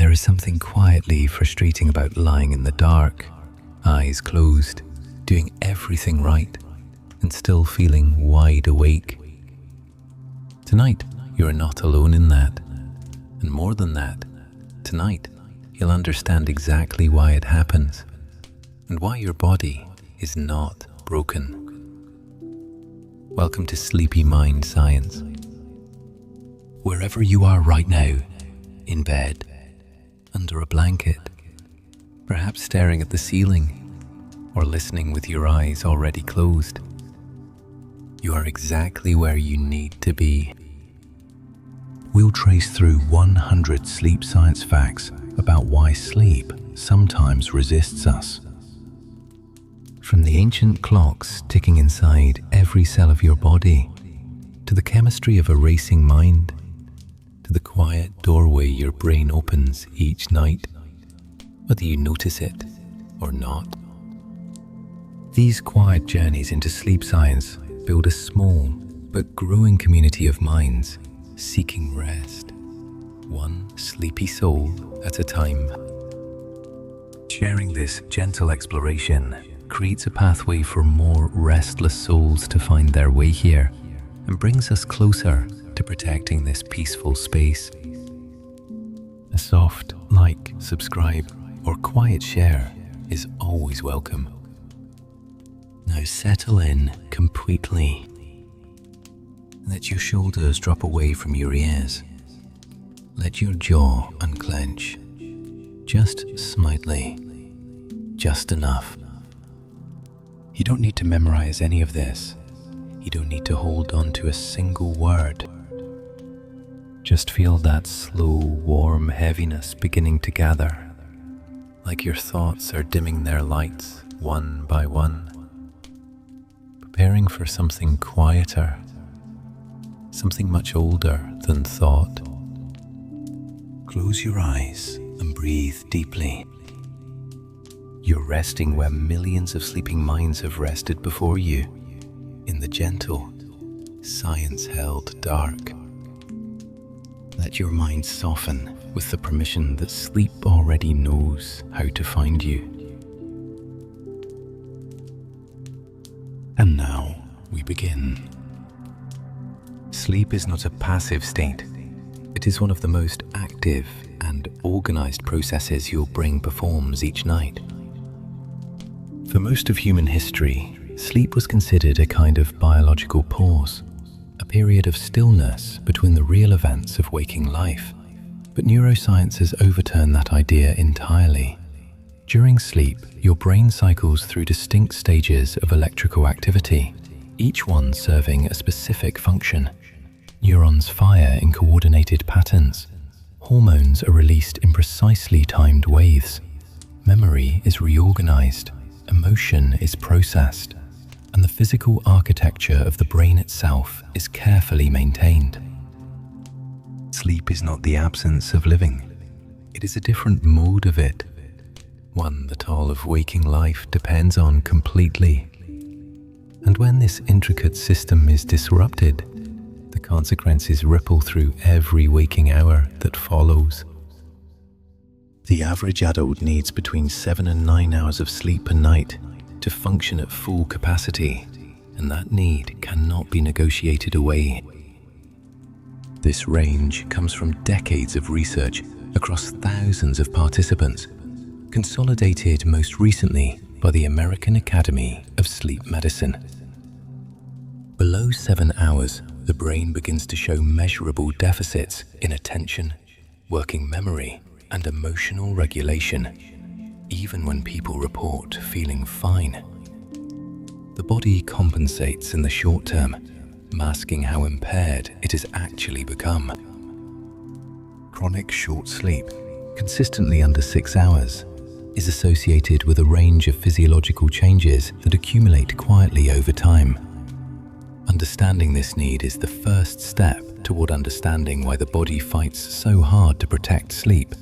There is something quietly frustrating about lying in the dark, eyes closed, doing everything right, and still feeling wide awake. Tonight, you are not alone in that. And more than that, tonight, you'll understand exactly why it happens and why your body is not broken. Welcome to Sleepy Mind Science. Wherever you are right now, in bed, under a blanket, perhaps staring at the ceiling, or listening with your eyes already closed, you are exactly where you need to be. We'll trace through 100 sleep science facts about why sleep sometimes resists us. From the ancient clocks ticking inside every cell of your body, to the chemistry of a racing mind, to the quiet doorway your brain opens each night, whether you notice it or not. These quiet journeys into sleep science build a small but growing community of minds seeking rest, one sleepy soul at a time. Sharing this gentle exploration creates a pathway for more restless souls to find their way here and brings us closer to protecting this peaceful space. A soft like, subscribe, or quiet share is always welcome. Now settle in completely. Let your shoulders drop away from your ears. Let your jaw unclench. Just slightly. Just enough. You don't need to memorize any of this. You don't need to hold on to a single word. Just feel that slow, warm heaviness beginning to gather, like your thoughts are dimming their lights one by one, preparing for something quieter, something much older than thought. Close your eyes and breathe deeply. You're resting where millions of sleeping minds have rested before you, in the gentle, science-held dark. Let your mind soften with the permission that sleep already knows how to find you. And now we begin. Sleep is not a passive state. It is one of the most active and organized processes your brain performs each night. For most of human history, sleep was considered a kind of biological pause, a period of stillness between the real events of waking life. But neuroscience has overturned that idea entirely. During sleep, your brain cycles through distinct stages of electrical activity, each one serving a specific function. Neurons fire in coordinated patterns. Hormones are released in precisely timed waves. Memory is reorganized. Emotion is processed. And the physical architecture of the brain itself is carefully maintained. Sleep is not the absence of living. It is a different mode of it, one that all of waking life depends on completely. And when this intricate system is disrupted, the consequences ripple through every waking hour that follows. The average adult needs between 7 and 9 hours of sleep a night to function at full capacity, and that need cannot be negotiated away. This range comes from decades of research across thousands of participants, consolidated most recently by the American Academy of Sleep Medicine. Below 7 hours, the brain begins to show measurable deficits in attention, working memory, and emotional regulation, even when people report feeling fine. The body compensates in the short term, masking how impaired it has actually become. Chronic short sleep, consistently under 6 hours, is associated with a range of physiological changes that accumulate quietly over time. Understanding this need is the first step toward understanding why the body fights so hard to protect sleep,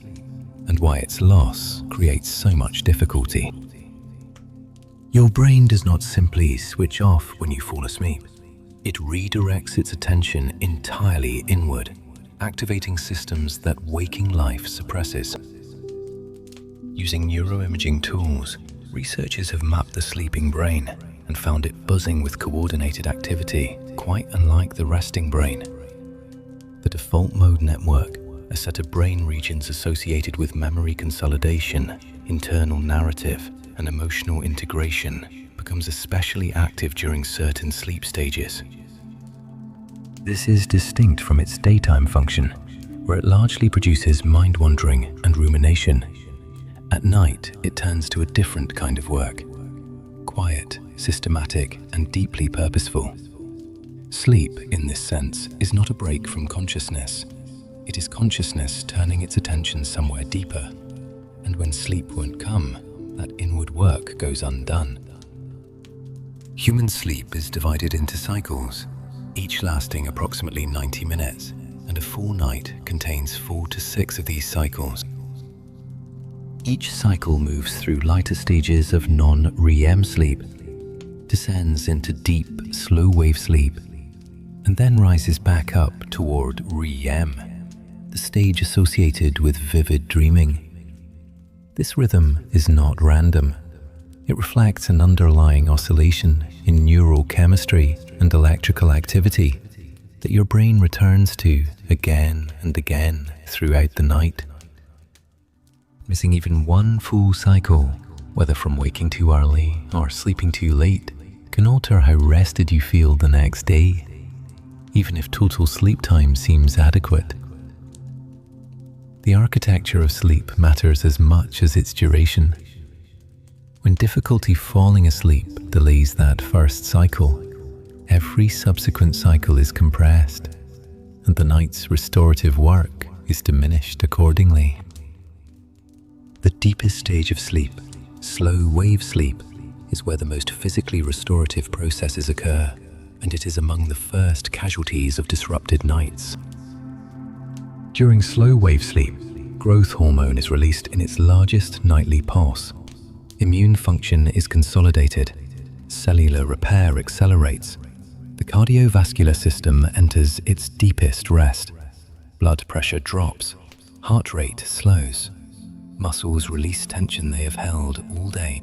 and why its loss creates so much difficulty. Your brain does not simply switch off when you fall asleep. It redirects its attention entirely inward, activating systems that waking life suppresses. Using neuroimaging tools, researchers have mapped the sleeping brain and found it buzzing with coordinated activity, quite unlike the resting brain. The default mode network, a set of brain regions associated with memory consolidation, internal narrative, and emotional integration, becomes especially active during certain sleep stages. This is distinct from its daytime function, where it largely produces mind-wandering and rumination. At night, it turns to a different kind of work: quiet, systematic, and deeply purposeful. Sleep, in this sense, is not a break from consciousness. It is consciousness turning its attention somewhere deeper. And when sleep won't come, that inward work goes undone. Human sleep is divided into cycles, each lasting approximately 90 minutes, and a full night contains 4 to 6 of these cycles. Each cycle moves through lighter stages of non-REM sleep, descends into deep, slow-wave sleep, and then rises back up toward REM, the stage associated with vivid dreaming. This rhythm is not random. It reflects an underlying oscillation in neural chemistry and electrical activity that your brain returns to again and again throughout the night. Missing even one full cycle, whether from waking too early or sleeping too late, can alter how rested you feel the next day, even if total sleep time seems adequate. The architecture of sleep matters as much as its duration. When difficulty falling asleep delays that first cycle, every subsequent cycle is compressed, and the night's restorative work is diminished accordingly. The deepest stage of sleep, slow wave sleep, is where the most physically restorative processes occur, and it is among the first casualties of disrupted nights. During slow wave sleep, growth hormone is released in its largest nightly pulse. Immune function is consolidated, cellular repair accelerates, the cardiovascular system enters its deepest rest, blood pressure drops, heart rate slows, muscles release tension they have held all day.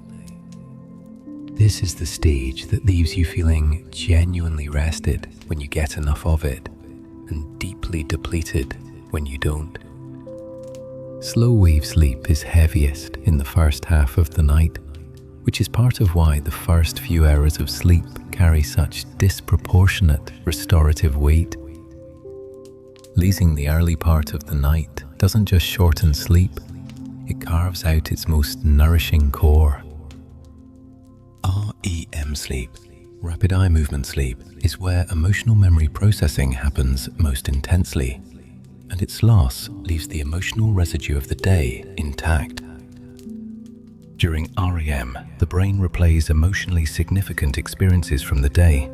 This is the stage that leaves you feeling genuinely rested when you get enough of it, and deeply depleted when you don't. Slow wave sleep is heaviest in the first half of the night, which is part of why the first few hours of sleep carry such disproportionate restorative weight. Leasing the early part of the night doesn't just shorten sleep, it carves out its most nourishing core. REM sleep, rapid eye movement sleep, is where emotional memory processing happens most intensely, and its loss leaves the emotional residue of the day intact. During REM, the brain replays emotionally significant experiences from the day,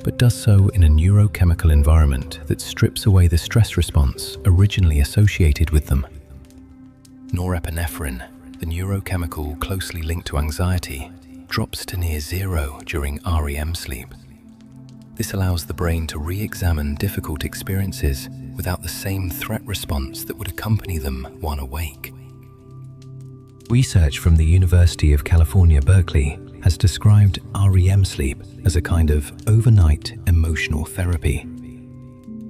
but does so in a neurochemical environment that strips away the stress response originally associated with them. Norepinephrine, the neurochemical closely linked to anxiety, drops to near zero during REM sleep. This allows the brain to re-examine difficult experiences without the same threat response that would accompany them while awake. Research from the University of California, Berkeley has described REM sleep as a kind of overnight emotional therapy.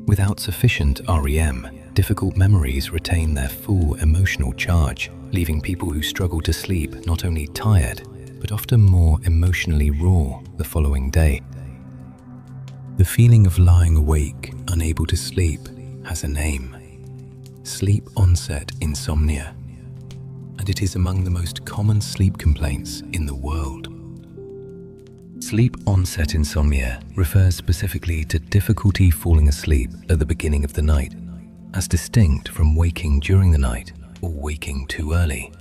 Without sufficient REM, difficult memories retain their full emotional charge, leaving people who struggle to sleep not only tired, but often more emotionally raw the following day. The feeling of lying awake, unable to sleep, has a name: sleep onset insomnia, and it is among the most common sleep complaints in the world. Sleep onset insomnia refers specifically to difficulty falling asleep at the beginning of the night, as distinct from waking during the night or waking too early.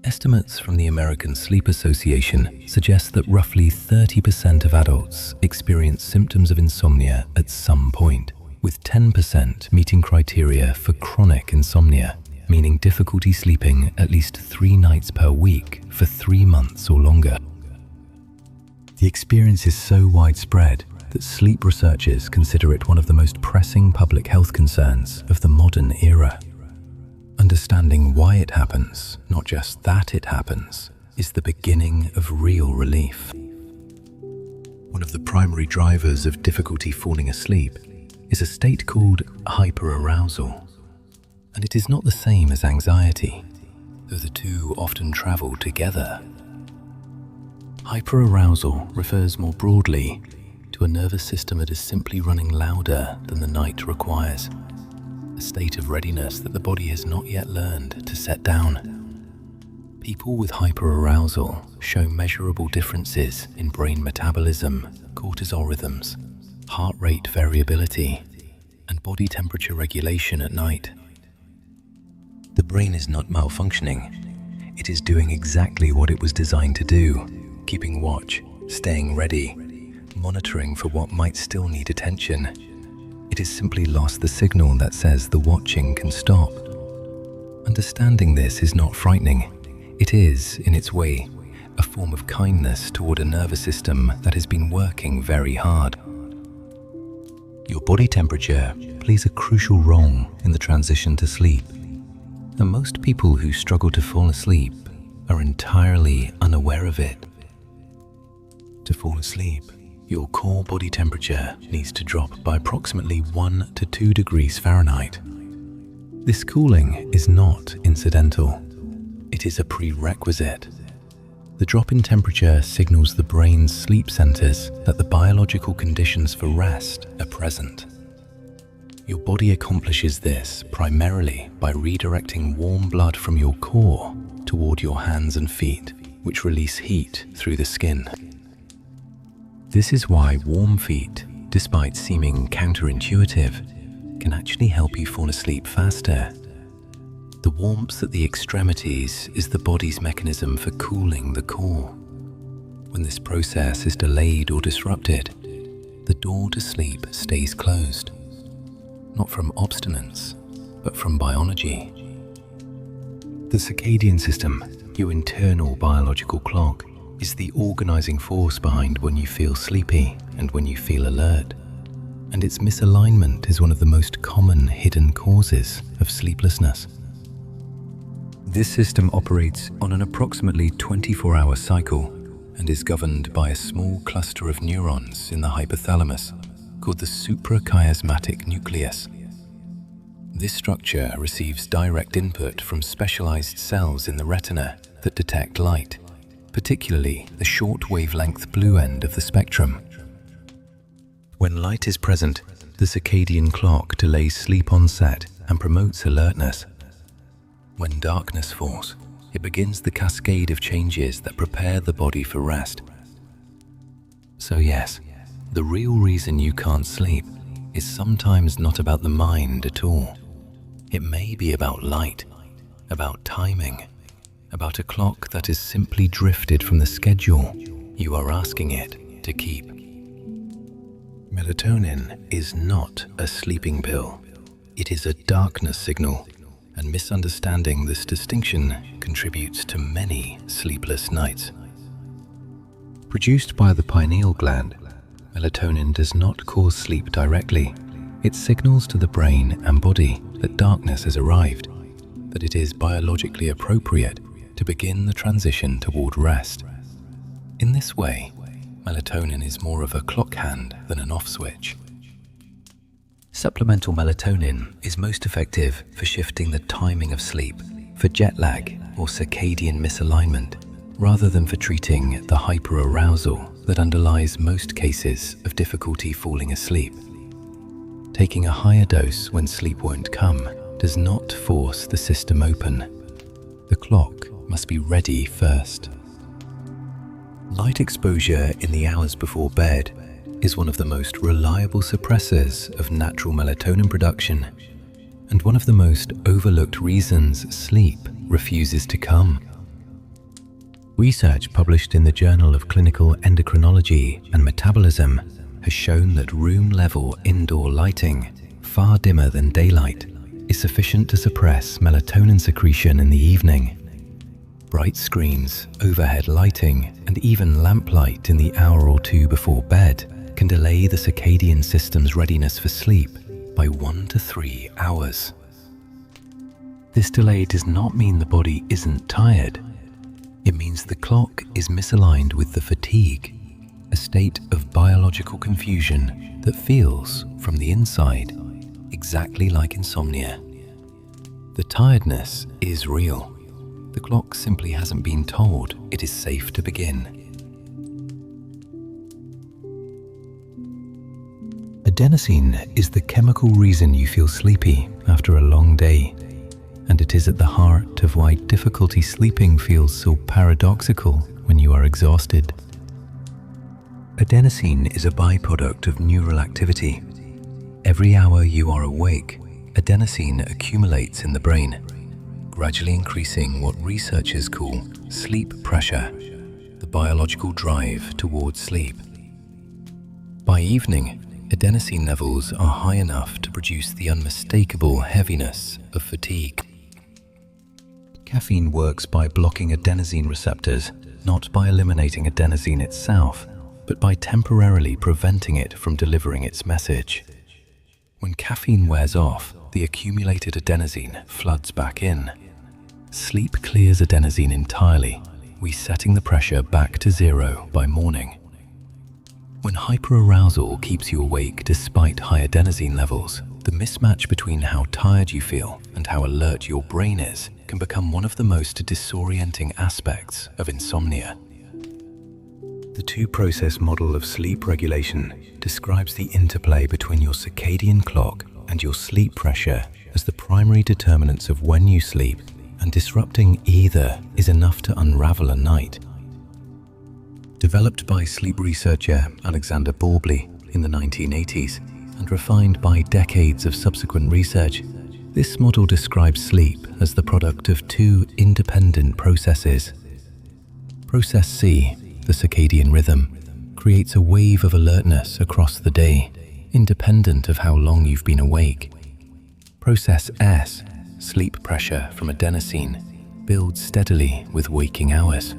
Estimates from the American Sleep Association suggest that roughly 30% of adults experience symptoms of insomnia at some point, with 10% meeting criteria for chronic insomnia, meaning difficulty sleeping at least 3 nights per week for 3 months or longer. The experience is so widespread that sleep researchers consider it one of the most pressing public health concerns of the modern era. Understanding why it happens, not just that it happens, is the beginning of real relief. One of the primary drivers of difficulty falling asleep is a state called hyperarousal, and it is not the same as anxiety, though the two often travel together. Hyperarousal refers more broadly to a nervous system that is simply running louder than the night requires, a state of readiness that the body has not yet learned to set down. People with hyperarousal show measurable differences in brain metabolism, cortisol rhythms, heart rate variability, and body temperature regulation at night. The brain is not malfunctioning. It is doing exactly what it was designed to do, keeping watch, staying ready, monitoring for what might still need attention. It has simply lost the signal that says the watching can stop. Understanding this is not frightening. It is, in its way, a form of kindness toward a nervous system that has been working very hard. Your body temperature plays a crucial role in the transition to sleep, and most people who struggle to fall asleep are entirely unaware of it. To fall asleep, your core body temperature needs to drop by approximately 1 to 2 degrees Fahrenheit. This cooling is not incidental. It is a prerequisite. The drop in temperature signals the brain's sleep centers that the biological conditions for rest are present. Your body accomplishes this primarily by redirecting warm blood from your core toward your hands and feet, which release heat through the skin. This is why warm feet, despite seeming counterintuitive, can actually help you fall asleep faster. The warmth at the extremities is the body's mechanism for cooling the core. When this process is delayed or disrupted, the door to sleep stays closed, not from obstinance, but from biology. The circadian system, your internal biological clock, is the organizing force behind when you feel sleepy and when you feel alert. And its misalignment is one of the most common hidden causes of sleeplessness. This system operates on an approximately 24-hour cycle and is governed by a small cluster of neurons in the hypothalamus called the suprachiasmatic nucleus. This structure receives direct input from specialized cells in the retina that detect light, particularly the short wavelength blue end of the spectrum. When light is present, the circadian clock delays sleep onset and promotes alertness. When darkness falls, it begins the cascade of changes that prepare the body for rest. So yes, the real reason you can't sleep is sometimes not about the mind at all. It may be about light, about timing, about a clock that has simply drifted from the schedule you are asking it to keep. Melatonin is not a sleeping pill. It is a darkness signal, and misunderstanding this distinction contributes to many sleepless nights. Produced by the pineal gland, melatonin does not cause sleep directly. It signals to the brain and body that darkness has arrived, that it is biologically appropriate to begin the transition toward rest. In this way, melatonin is more of a clock hand than an off switch. Supplemental melatonin is most effective for shifting the timing of sleep, for jet lag or circadian misalignment, rather than for treating the hyperarousal that underlies most cases of difficulty falling asleep. Taking a higher dose when sleep won't come does not force the system open. The clock must be ready first. Light exposure in the hours before bed is one of the most reliable suppressors of natural melatonin production, and one of the most overlooked reasons sleep refuses to come. Research published in the Journal of Clinical Endocrinology and Metabolism has shown that room-level indoor lighting, far dimmer than daylight, is sufficient to suppress melatonin secretion in the evening. Bright screens, overhead lighting, and even lamplight in the hour or two before bed can delay the circadian system's readiness for sleep by 1 to 3 hours. This delay does not mean the body isn't tired. It means the clock is misaligned with the fatigue, a state of biological confusion that feels, from the inside, exactly like insomnia. The tiredness is real. The clock simply hasn't been told it is safe to begin. Adenosine is the chemical reason you feel sleepy after a long day, and it is at the heart of why difficulty sleeping feels so paradoxical when you are exhausted. Adenosine is a byproduct of neural activity. Every hour you are awake, adenosine accumulates in the brain, gradually increasing what researchers call sleep pressure, the biological drive towards sleep. By evening, adenosine levels are high enough to produce the unmistakable heaviness of fatigue. Caffeine works by blocking adenosine receptors, not by eliminating adenosine itself, but by temporarily preventing it from delivering its message. When caffeine wears off, the accumulated adenosine floods back in. Sleep clears adenosine entirely, resetting the pressure back to zero by morning. When hyperarousal keeps you awake despite high adenosine levels, the mismatch between how tired you feel and how alert your brain is can become one of the most disorienting aspects of insomnia. The two-process model of sleep regulation describes the interplay between your circadian clock and your sleep pressure as the primary determinants of when you sleep, and disrupting either is enough to unravel a night. Developed by sleep researcher Alexander Baubley in the 1980s and refined by decades of subsequent research, this model describes sleep as the product of two independent processes. Process C, the circadian rhythm, creates a wave of alertness across the day, independent of how long you've been awake. Process S, sleep pressure from adenosine, builds steadily with waking hours.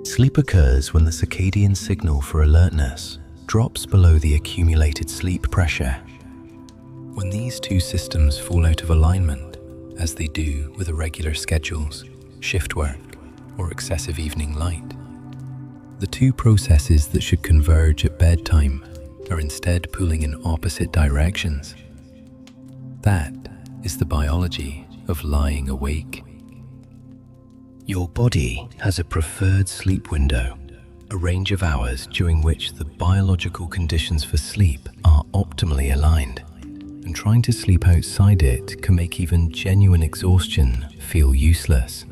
Sleep occurs when the circadian signal for alertness drops below the accumulated sleep pressure. When these two systems fall out of alignment, as they do with irregular schedules, shift work, or excessive evening light, the two processes that should converge at bedtime are instead pulling in opposite directions. That is the biology of lying awake. Your body has a preferred sleep window, a range of hours during which the biological conditions for sleep are optimally aligned, and trying to sleep outside it can make even genuine exhaustion feel useless.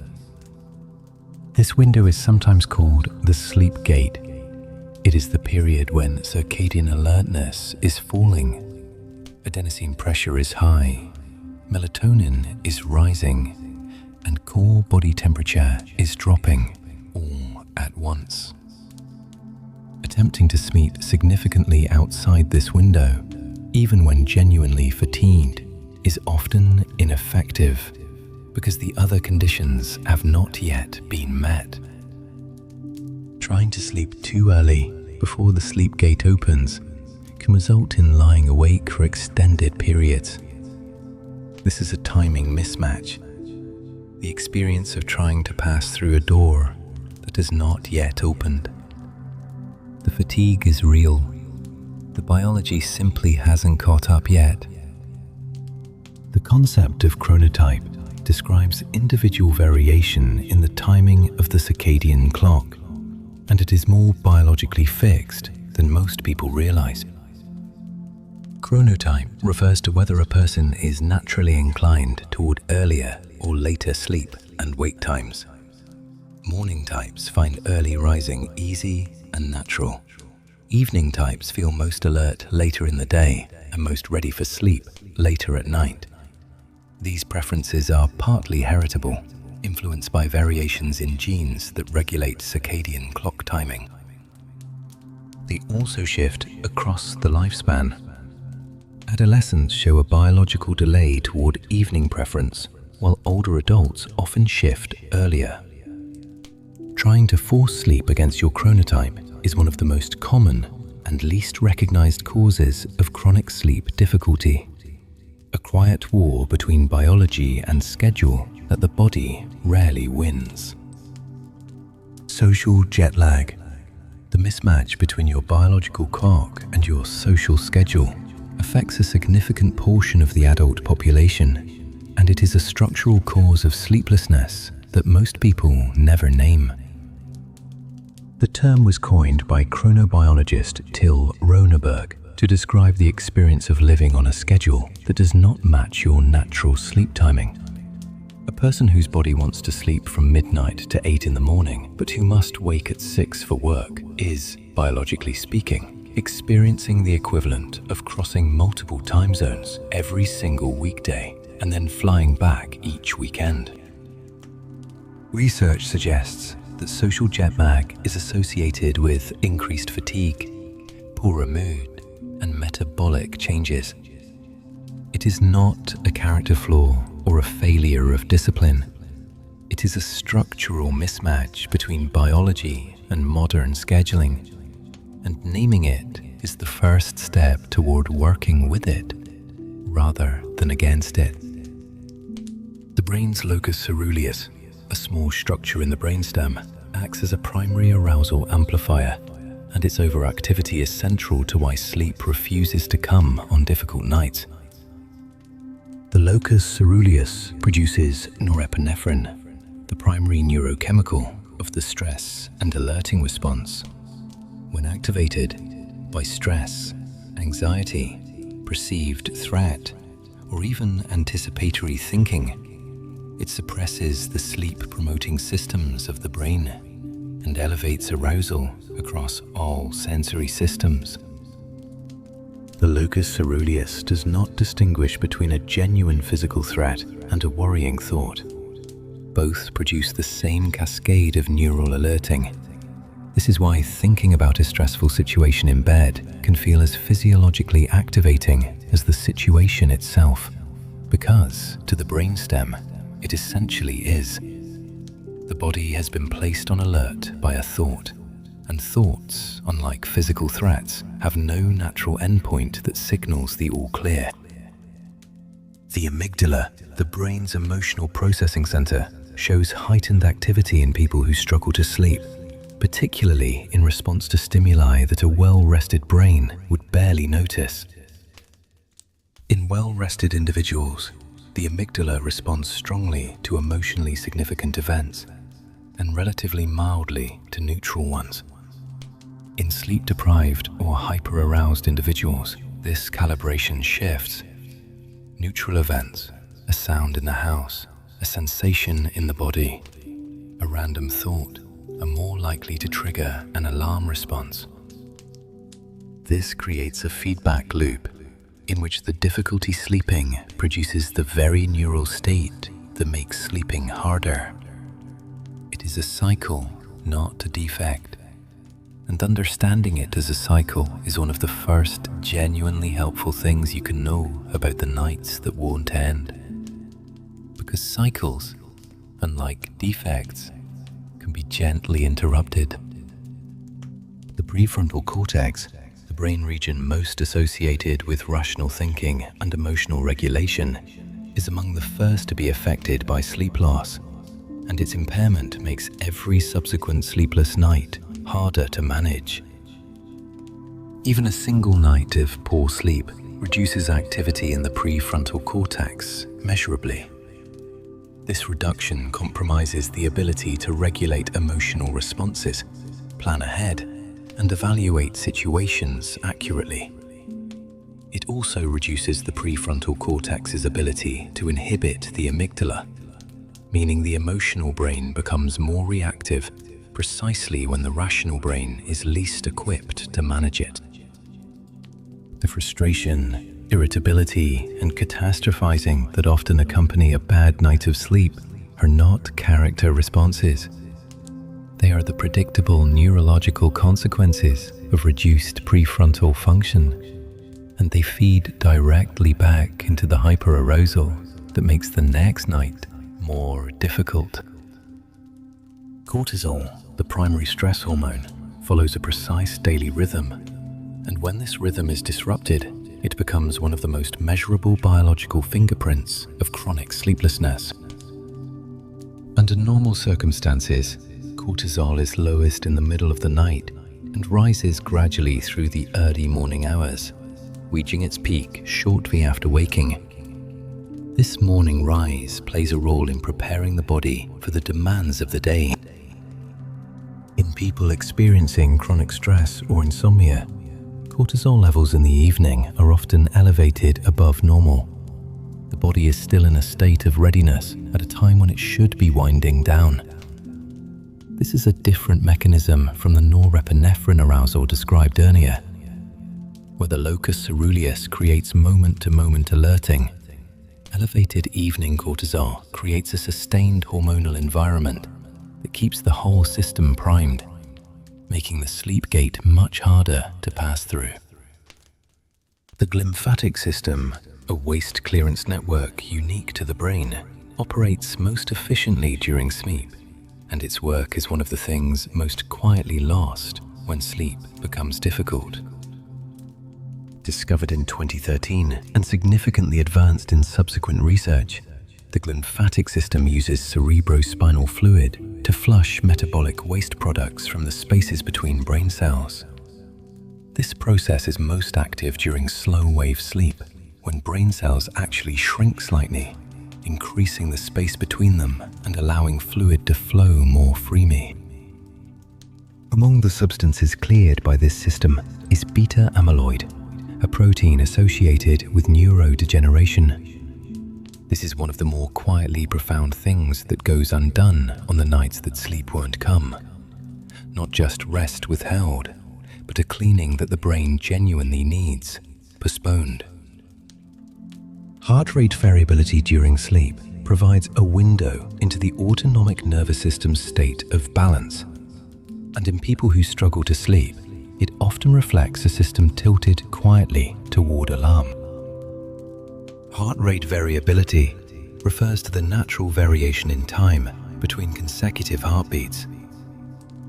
This window is sometimes called the sleep gate. It is the period when circadian alertness is falling, adenosine pressure is high, melatonin is rising, and core body temperature is dropping, all at once. Attempting to sleep significantly outside this window, even when genuinely fatigued, is often ineffective because the other conditions have not yet been met. Trying to sleep too early before the sleep gate opens can result in lying awake for extended periods. This is a timing mismatch, the experience of trying to pass through a door that has not yet opened. The fatigue is real. The biology simply hasn't caught up yet. The concept of chronotype describes individual variation in the timing of the circadian clock, and it is more biologically fixed than most people realize. Chronotype refers to whether a person is naturally inclined toward earlier or later sleep and wake times. Morning types find early rising easy and natural. Evening types feel most alert later in the day and most ready for sleep later at night. These preferences are partly heritable, influenced by variations in genes that regulate circadian clock timing. They also shift across the lifespan. Adolescents show a biological delay toward evening preference, while older adults often shift earlier. Trying to force sleep against your chronotype is one of the most common and least recognized causes of chronic sleep difficulty. A quiet war between biology and schedule that the body rarely wins. Social jet lag. The mismatch between your biological clock and your social schedule affects a significant portion of the adult population, and it is a structural cause of sleeplessness that most people never name. The term was coined by chronobiologist Till Roneberg to describe the experience of living on a schedule that does not match your natural sleep timing. A person whose body wants to sleep from midnight to 8 in the morning, but who must wake at 6 for work, is, biologically speaking, experiencing the equivalent of crossing multiple time zones every single weekday and then flying back each weekend. Research suggests that social jet lag is associated with increased fatigue, poorer mood, and metabolic changes. It is not a character flaw or a failure of discipline. It is a structural mismatch between biology and modern scheduling, and naming it is the first step toward working with it rather than against it. The brain's locus coeruleus, a small structure in the brainstem, acts as a primary arousal amplifier, and its overactivity is central to why sleep refuses to come on difficult nights. The locus coeruleus produces norepinephrine, the primary neurochemical of the stress and alerting response. When activated by stress, anxiety, perceived threat, or even anticipatory thinking, it suppresses the sleep-promoting systems of the brain and elevates arousal across all sensory systems. The locus coeruleus does not distinguish between a genuine physical threat and a worrying thought. Both produce the same cascade of neural alerting. This is why thinking about a stressful situation in bed can feel as physiologically activating as the situation itself, because to the brainstem, it essentially is. The body has been placed on alert by a thought, and thoughts, unlike physical threats, have no natural endpoint that signals the all clear. The amygdala, the brain's emotional processing center, shows heightened activity in people who struggle to sleep, particularly in response to stimuli that a well-rested brain would barely notice. In well-rested individuals, the amygdala responds strongly to emotionally significant events and relatively mildly to neutral ones. In sleep-deprived or hyperaroused individuals, this calibration shifts. Neutral events, a sound in the house, a sensation in the body, a random thought, are more likely to trigger an alarm response. This creates a feedback loop in which the difficulty sleeping produces the very neural state that makes sleeping harder. It is a cycle, not a defect. And understanding it as a cycle is one of the first genuinely helpful things you can know about the nights that won't end. Because cycles, unlike defects, can be gently interrupted. The prefrontal cortex, the brain region most associated with rational thinking and emotional regulation, is among the first to be affected by sleep loss, and its impairment makes every subsequent sleepless night harder to manage. Even a single night of poor sleep reduces activity in the prefrontal cortex measurably. This reduction compromises the ability to regulate emotional responses, plan ahead, and evaluate situations accurately. It also reduces the prefrontal cortex's ability to inhibit the amygdala, meaning the emotional brain becomes more reactive precisely when the rational brain is least equipped to manage it. The frustration, irritability, and catastrophizing that often accompany a bad night of sleep are not character responses. They are the predictable neurological consequences of reduced prefrontal function, and they feed directly back into the hyperarousal that makes the next night more difficult. Cortisol, the primary stress hormone, follows a precise daily rhythm, And when this rhythm is disrupted, it becomes one of the most measurable biological fingerprints of chronic sleeplessness. Under normal circumstances, cortisol is lowest in the middle of the night and rises gradually through the early morning hours, reaching its peak shortly after waking. This morning rise plays a role in preparing the body for the demands of the day. In people experiencing chronic stress or insomnia, cortisol levels in the evening are often elevated above normal. The body is still in a state of readiness at a time when it should be winding down. This is a different mechanism from the norepinephrine arousal described earlier, where the locus coeruleus creates moment-to-moment alerting. Elevated evening cortisol creates a sustained hormonal environment that keeps the whole system primed, making the sleep gate much harder to pass through. The glymphatic system, a waste clearance network unique to the brain, operates most efficiently during sleep, and its work is one of the things most quietly lost when sleep becomes difficult. Discovered in 2013 and significantly advanced in subsequent research, the glymphatic system uses cerebrospinal fluid to flush metabolic waste products from the spaces between brain cells. This process is most active during slow-wave sleep, when brain cells actually shrink slightly, increasing the space between them and allowing fluid to flow more freely. Among the substances cleared by this system is beta amyloid, a protein associated with neurodegeneration. This is one of the more quietly profound things that goes undone on the nights that sleep won't come. Not just rest withheld, but a cleaning that the brain genuinely needs, postponed. Heart rate variability during sleep provides a window into the autonomic nervous system's state of balance. And in people who struggle to sleep, it often reflects a system tilted quietly toward alarm. Heart rate variability refers to the natural variation in time between consecutive heartbeats.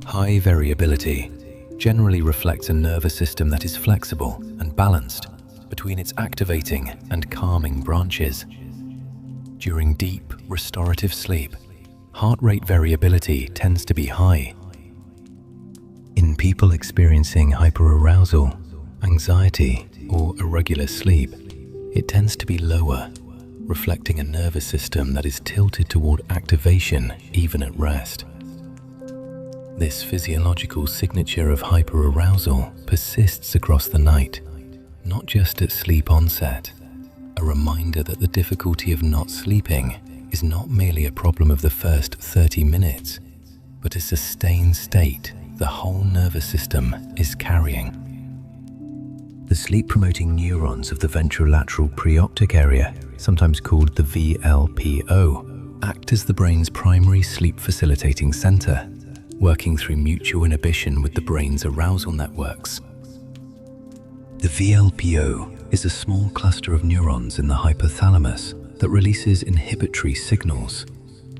High variability generally reflects a nervous system that is flexible and balanced between its activating and calming branches. During deep, restorative sleep, heart rate variability tends to be high. In people experiencing hyperarousal, anxiety, or irregular sleep, it tends to be lower, reflecting a nervous system that is tilted toward activation even at rest. This physiological signature of hyperarousal persists across the night, not just at sleep onset, a reminder that the difficulty of not sleeping is not merely a problem of the first 30 minutes, but a sustained state the whole nervous system is carrying. The sleep-promoting neurons of the ventrolateral preoptic area, sometimes called the VLPO, act as the brain's primary sleep-facilitating center, working through mutual inhibition with the brain's arousal networks. The VLPO is a small cluster of neurons in the hypothalamus that releases inhibitory signals,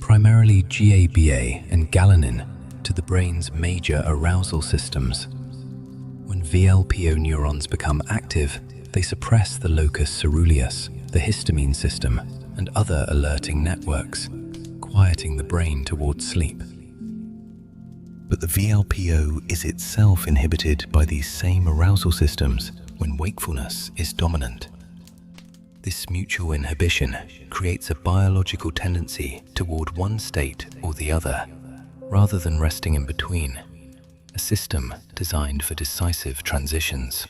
primarily GABA and galanin, to the brain's major arousal systems. When VLPO neurons become active, they suppress the locus coeruleus, the histamine system, and other alerting networks, quieting the brain towards sleep. But the VLPO is itself inhibited by these same arousal systems when wakefulness is dominant. This mutual inhibition creates a biological tendency toward one state or the other, rather than resting in between, a system designed for decisive transitions.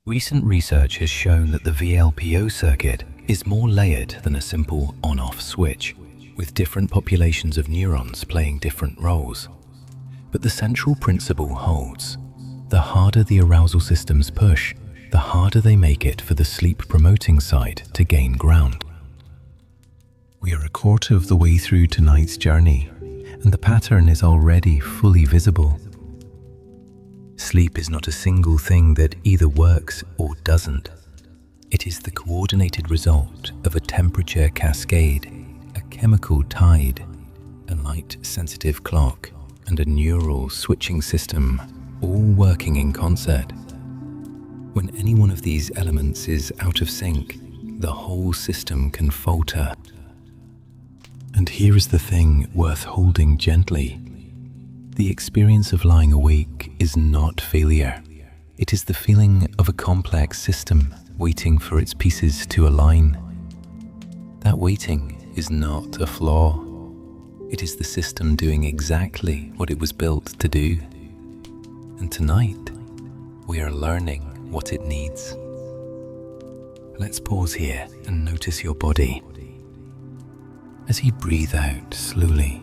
Recent research has shown that the VLPO circuit is more layered than a simple on-off switch, with different populations of neurons playing different roles. But the central principle holds. The harder the arousal systems push, the harder they make it for the sleep-promoting side to gain ground. We are a quarter of the way through tonight's journey, and the pattern is already fully visible. Sleep is not a single thing that either works or doesn't. It is the coordinated result of a temperature cascade, a chemical tide, a light-sensitive clock, and a neural switching system, all working in concert, When any one of these elements is out of sync, the whole system can falter. And here is the thing worth holding gently. The experience of lying awake is not failure. It is the feeling of a complex system waiting for its pieces to align. That waiting is not a flaw. It is the system doing exactly what it was built to do. And tonight, we are learning what it needs. Let's pause here and notice your body. As you breathe out slowly,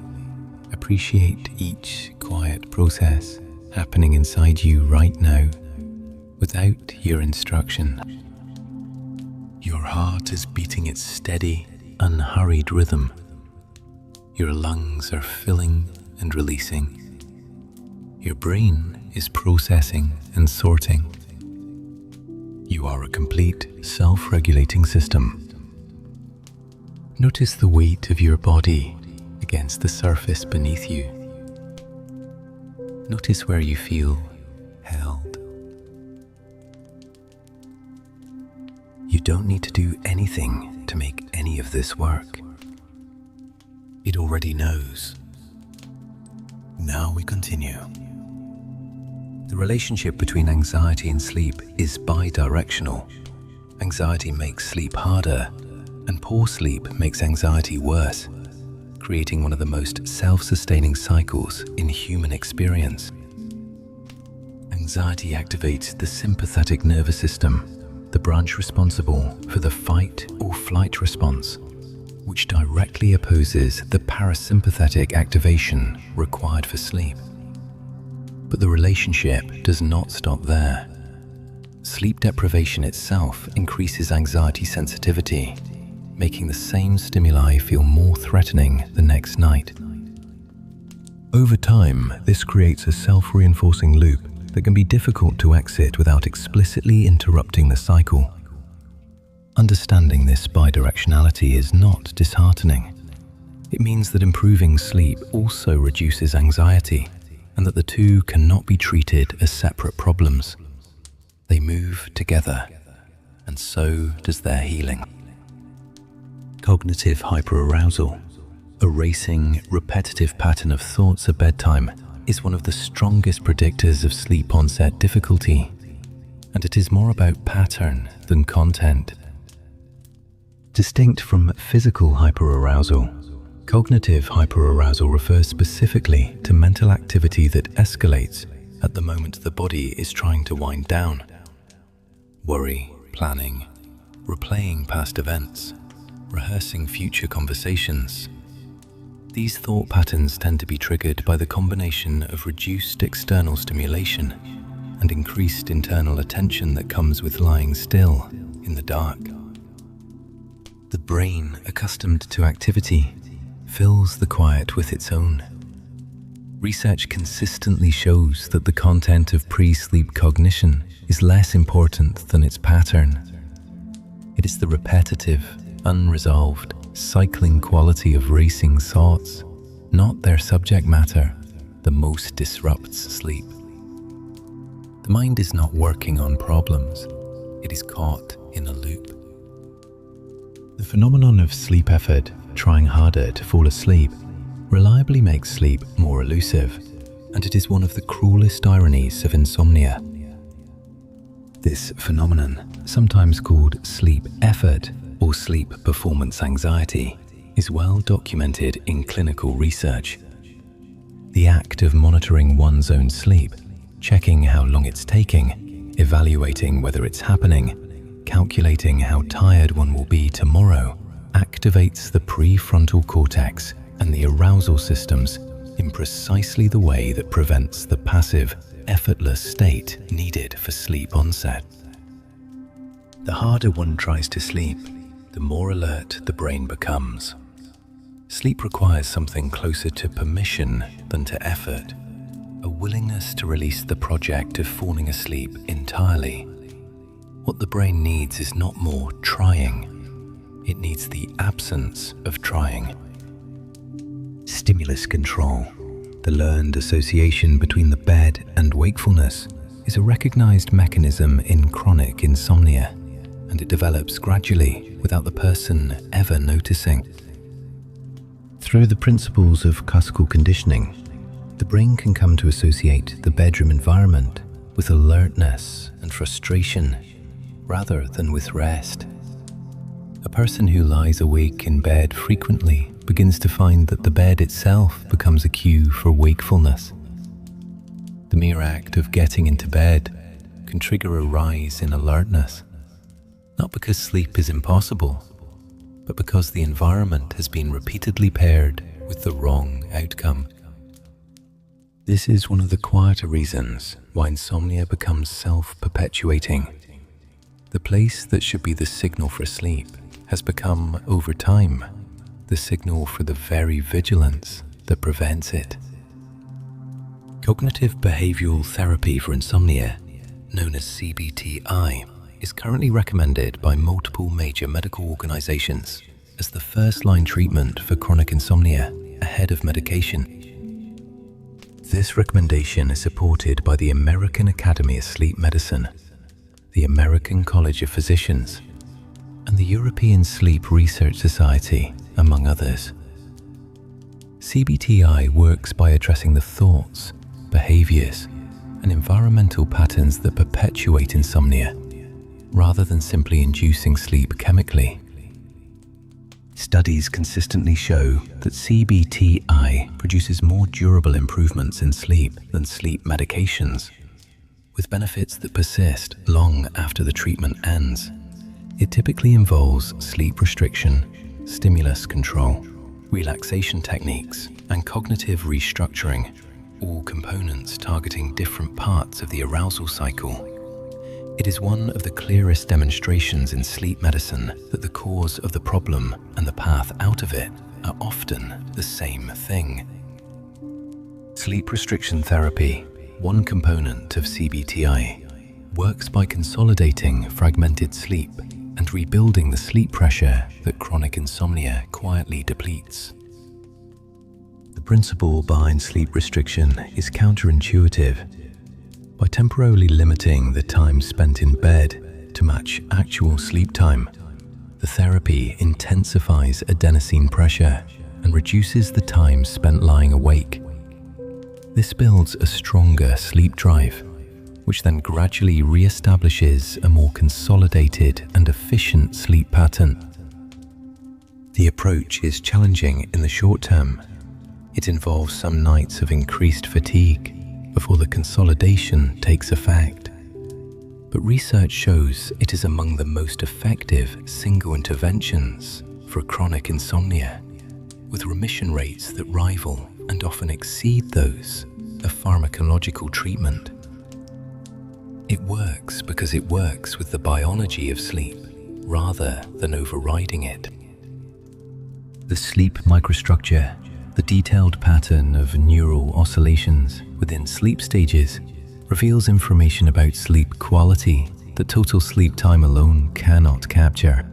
appreciate each quiet process happening inside you right now, without your instruction. Your heart is beating its steady, unhurried rhythm. Your lungs are filling and releasing. Your brain is processing and sorting. You are a complete, self-regulating system. Notice the weight of your body against the surface beneath you. Notice where you feel held. You don't need to do anything to make any of this work. It already knows. Now we continue. The relationship between anxiety and sleep is bidirectional. Anxiety makes sleep harder, and poor sleep makes anxiety worse, creating one of the most self-sustaining cycles in human experience. Anxiety activates the sympathetic nervous system, the branch responsible for the fight or flight response, which directly opposes the parasympathetic activation required for sleep. But the relationship does not stop there. Sleep deprivation itself increases anxiety sensitivity, making the same stimuli feel more threatening the next night. Over time, this creates a self-reinforcing loop that can be difficult to exit without explicitly interrupting the cycle. Understanding this bidirectionality is not disheartening. It means that improving sleep also reduces anxiety, and that the two cannot be treated as separate problems. They move together, and so does their healing. Cognitive hyperarousal, a racing, repetitive pattern of thoughts at bedtime, is one of the strongest predictors of sleep onset difficulty, and it is more about pattern than content. Distinct from physical hyperarousal, cognitive hyperarousal refers specifically to mental activity that escalates at the moment the body is trying to wind down. Worry, planning, replaying past events, rehearsing future conversations. These thought patterns tend to be triggered by the combination of reduced external stimulation and increased internal attention that comes with lying still in the dark. The brain, accustomed to activity, fills the quiet with its own. Research consistently shows that the content of pre-sleep cognition is less important than its pattern. It is the repetitive, unresolved, cycling quality of racing thoughts, not their subject matter, that most disrupts sleep. The mind is not working on problems, it is caught in a loop. The phenomenon of sleep effort, trying harder to fall asleep, reliably makes sleep more elusive, and it is one of the cruelest ironies of insomnia. This phenomenon, sometimes called sleep effort or sleep performance anxiety, is well documented in clinical research. The act of monitoring one's own sleep, checking how long it's taking, evaluating whether it's happening, calculating how tired one will be tomorrow, activates the prefrontal cortex and the arousal systems in precisely the way that prevents the passive, effortless state needed for sleep onset. The harder one tries to sleep, the more alert the brain becomes. Sleep requires something closer to permission than to effort, a willingness to release the project of falling asleep entirely. What the brain needs is not more trying, it needs the absence of trying. Stimulus control, the learned association between the bed and wakefulness, is a recognized mechanism in chronic insomnia, and it develops gradually without the person ever noticing. Through the principles of classical conditioning, the brain can come to associate the bedroom environment with alertness and frustration rather than with rest. A person who lies awake in bed frequently begins to find that the bed itself becomes a cue for wakefulness. The mere act of getting into bed can trigger a rise in alertness, not because sleep is impossible, but because the environment has been repeatedly paired with the wrong outcome. This is one of the quieter reasons why insomnia becomes self-perpetuating. The place that should be the signal for sleep has become, over time, the signal for the very vigilance that prevents it. Cognitive behavioral therapy for insomnia, known as CBTI, is currently recommended by multiple major medical organizations as the first-line treatment for chronic insomnia ahead of medication. This recommendation is supported by the American Academy of Sleep Medicine, the American College of Physicians, and the European Sleep Research Society, among others. CBTI works by addressing the thoughts, behaviors, and environmental patterns that perpetuate insomnia, rather than simply inducing sleep chemically. Studies consistently show that CBTI produces more durable improvements in sleep than sleep medications, with benefits that persist long after the treatment ends. It typically involves sleep restriction, stimulus control, relaxation techniques, and cognitive restructuring, all components targeting different parts of the arousal cycle. It is one of the clearest demonstrations in sleep medicine that the cause of the problem and the path out of it are often the same thing. Sleep restriction therapy, one component of CBTI, works by consolidating fragmented sleep and rebuilding the sleep pressure that chronic insomnia quietly depletes. The principle behind sleep restriction is counterintuitive. By temporarily limiting the time spent in bed to match actual sleep time, the therapy intensifies adenosine pressure and reduces the time spent lying awake. This builds a stronger sleep drive, which then gradually re-establishes a more consolidated and efficient sleep pattern. The approach is challenging in the short term. It involves some nights of increased fatigue before the consolidation takes effect. But research shows it is among the most effective single interventions for chronic insomnia, with remission rates that rival and often exceed those of pharmacological treatment. It works because it works with the biology of sleep rather than overriding it. The sleep microstructure, the detailed pattern of neural oscillations within sleep stages, reveals information about sleep quality that total sleep time alone cannot capture.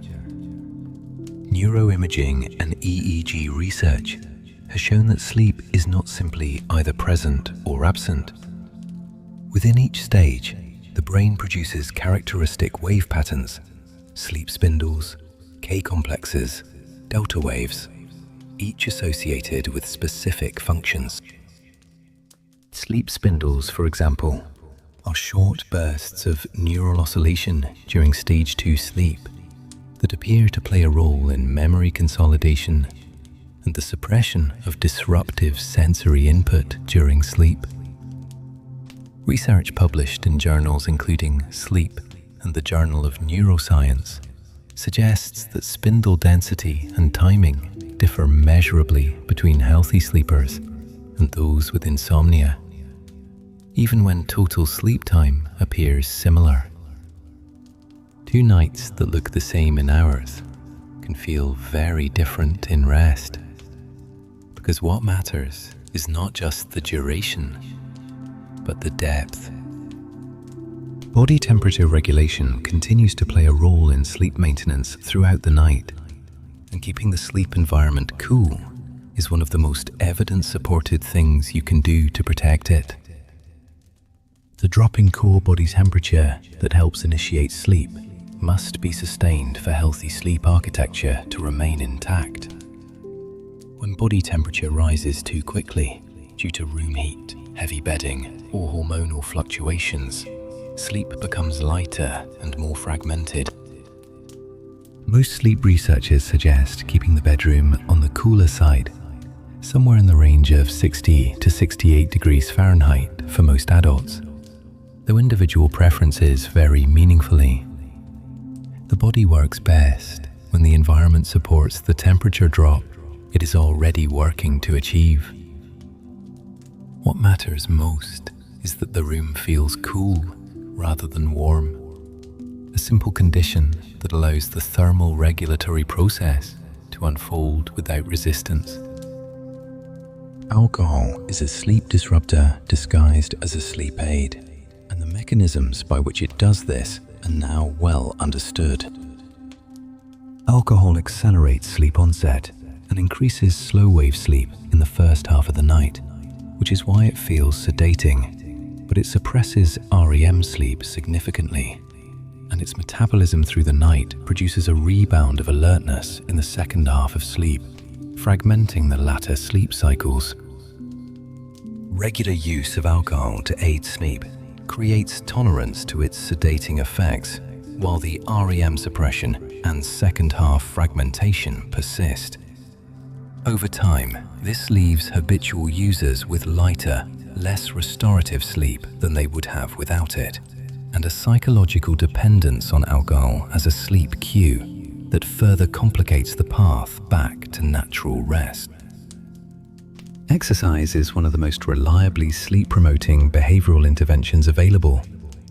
Neuroimaging and EEG research has shown that sleep is not simply either present or absent. Within each stage, the brain produces characteristic wave patterns, sleep spindles, K-complexes, delta waves, each associated with specific functions. Sleep spindles, for example, are short bursts of neural oscillation during stage 2 sleep that appear to play a role in memory consolidation and the suppression of disruptive sensory input during sleep. Research published in journals including Sleep and the Journal of Neuroscience suggests that spindle density and timing differ measurably between healthy sleepers and those with insomnia, even when total sleep time appears similar. 2 nights that look the same in hours can feel very different in rest, because what matters is not just the duration, but the depth. Body temperature regulation continues to play a role in sleep maintenance throughout the night, and keeping the sleep environment cool is one of the most evidence-supported things you can do to protect it. The drop in core body temperature that helps initiate sleep must be sustained for healthy sleep architecture to remain intact. When body temperature rises too quickly due to room heat, heavy bedding, or hormonal fluctuations, sleep becomes lighter and more fragmented. Most sleep researchers suggest keeping the bedroom on the cooler side, somewhere in the range of 60 to 68 degrees Fahrenheit for most adults, though individual preferences vary meaningfully. The body works best when the environment supports the temperature drop it is already working to achieve. What matters most is that the room feels cool rather than warm, a simple condition that allows the thermal regulatory process to unfold without resistance. Alcohol is a sleep disruptor disguised as a sleep aid, and the mechanisms by which it does this are now well understood. Alcohol accelerates sleep onset and increases slow-wave sleep in the first half of the night, which is why it feels sedating, but it suppresses REM sleep significantly, and its metabolism through the night produces a rebound of alertness in the second half of sleep, fragmenting the latter sleep cycles. Regular use of alcohol to aid sleep creates tolerance to its sedating effects, while the REM suppression and second half fragmentation persist. Over time, this leaves habitual users with lighter, less restorative sleep than they would have without it, and a psychological dependence on alcohol as a sleep cue that further complicates the path back to natural rest. Exercise is one of the most reliably sleep-promoting behavioral interventions available,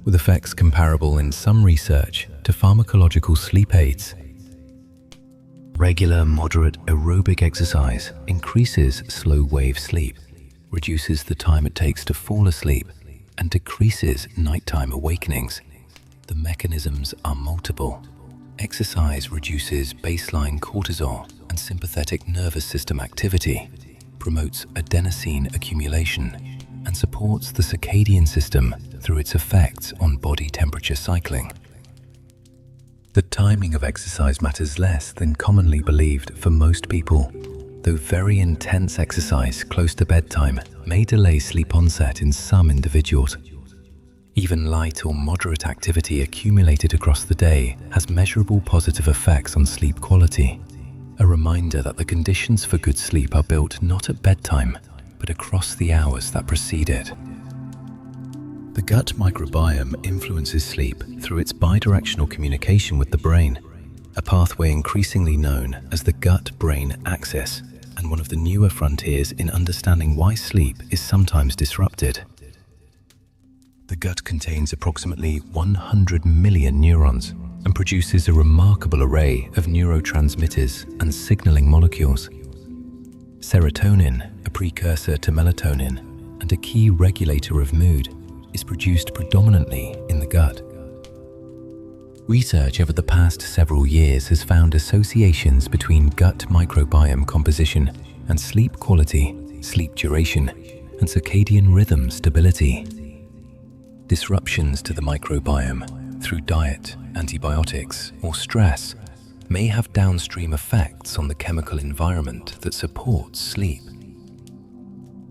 with effects comparable in some research to pharmacological sleep aids. Regular, moderate aerobic exercise increases slow-wave sleep, reduces the time it takes to fall asleep, and decreases nighttime awakenings. The mechanisms are multiple. Exercise reduces baseline cortisol and sympathetic nervous system activity, promotes adenosine accumulation, and supports the circadian system through its effects on body temperature cycling. The timing of exercise matters less than commonly believed for most people, though very intense exercise close to bedtime may delay sleep onset in some individuals. Even light or moderate activity accumulated across the day has measurable positive effects on sleep quality, a reminder that the conditions for good sleep are built not at bedtime, but across the hours that precede it. The gut microbiome influences sleep through its bidirectional communication with the brain, a pathway increasingly known as the gut-brain axis, and one of the newer frontiers in understanding why sleep is sometimes disrupted. The gut contains approximately 100 million neurons and produces a remarkable array of neurotransmitters and signaling molecules. Serotonin, a precursor to melatonin and a key regulator of mood, is produced predominantly in the gut. Research over the past several years has found associations between gut microbiome composition and sleep quality, sleep duration, and circadian rhythm stability. Disruptions to the microbiome through diet, antibiotics, or stress may have downstream effects on the chemical environment that supports sleep.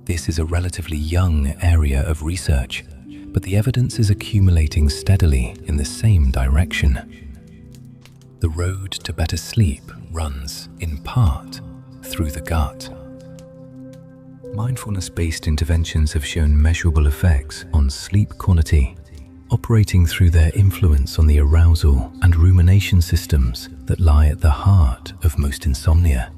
This is a relatively young area of research, but the evidence is accumulating steadily in the same direction. The road to better sleep runs, in part, through the gut. Mindfulness-based interventions have shown measurable effects on sleep quality, operating through their influence on the arousal and rumination systems that lie at the heart of most insomnia.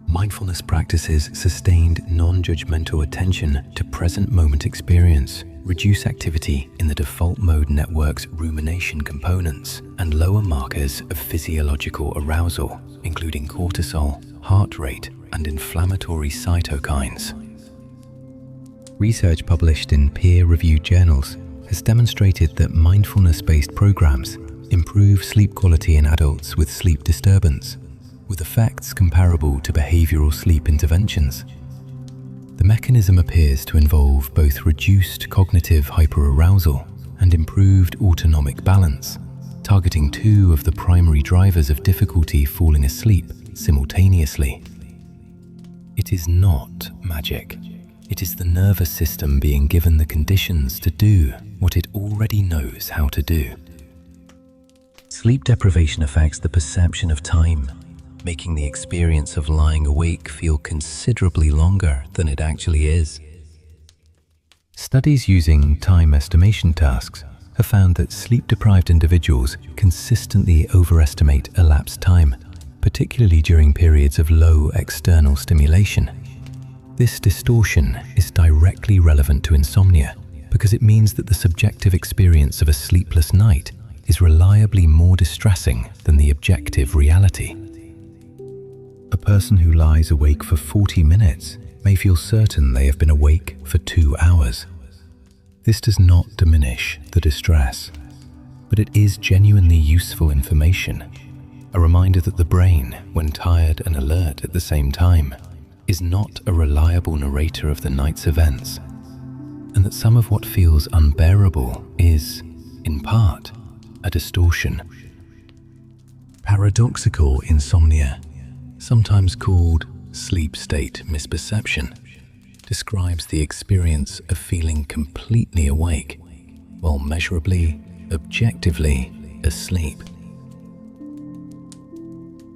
Mindfulness practices sustained non-judgmental attention to present moment experience, reduce activity in the default mode network's rumination components, and lower markers of physiological arousal, including cortisol, heart rate, and inflammatory cytokines. Research published in peer-reviewed journals has demonstrated that mindfulness-based programs improve sleep quality in adults with sleep disturbance, with effects comparable to behavioral sleep interventions. The mechanism appears to involve both reduced cognitive hyperarousal and improved autonomic balance, targeting two of the primary drivers of difficulty falling asleep simultaneously. It is not magic. It is the nervous system being given the conditions to do what it already knows how to do. Sleep deprivation affects the perception of time, making the experience of lying awake feel considerably longer than it actually is. Studies using time estimation tasks have found that sleep-deprived individuals consistently overestimate elapsed time, particularly during periods of low external stimulation. This distortion is directly relevant to insomnia because it means that the subjective experience of a sleepless night is reliably more distressing than the objective reality. A person who lies awake for 40 minutes may feel certain they have been awake for 2 hours. This does not diminish the distress, but it is genuinely useful information, a reminder that the brain, when tired and alert at the same time, is not a reliable narrator of the night's events, and that some of what feels unbearable is, in part, a distortion. Paradoxical insomnia, sometimes called sleep state misperception, describes the experience of feeling completely awake while measurably, objectively asleep.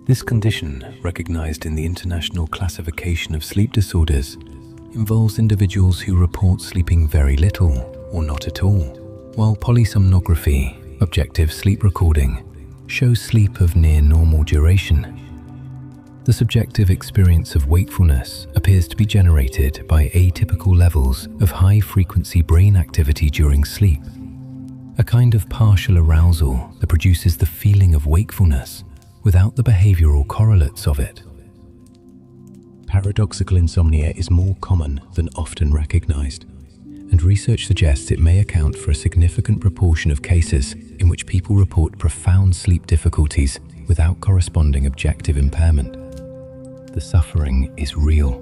This condition, recognized in the International Classification of Sleep Disorders, involves individuals who report sleeping very little or not at all, while polysomnography, objective sleep recording, shows sleep of near normal duration. The subjective experience of wakefulness appears to be generated by atypical levels of high-frequency brain activity during sleep, a kind of partial arousal that produces the feeling of wakefulness without the behavioral correlates of it. Paradoxical insomnia is more common than often recognized, and research suggests it may account for a significant proportion of cases in which people report profound sleep difficulties without corresponding objective impairment. The suffering is real,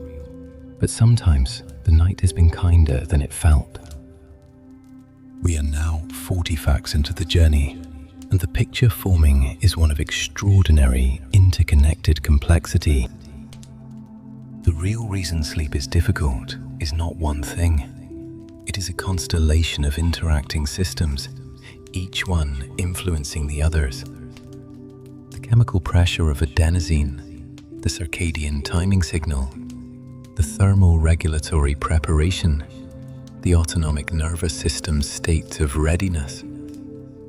but sometimes the night has been kinder than it felt. We are now 40 facts into the journey, and the picture forming is one of extraordinary, interconnected complexity. The real reason sleep is difficult is not one thing. It is a constellation of interacting systems, each one influencing the others. The chemical pressure of adenosine, the circadian timing signal, the thermal regulatory preparation, the autonomic nervous system's state of readiness,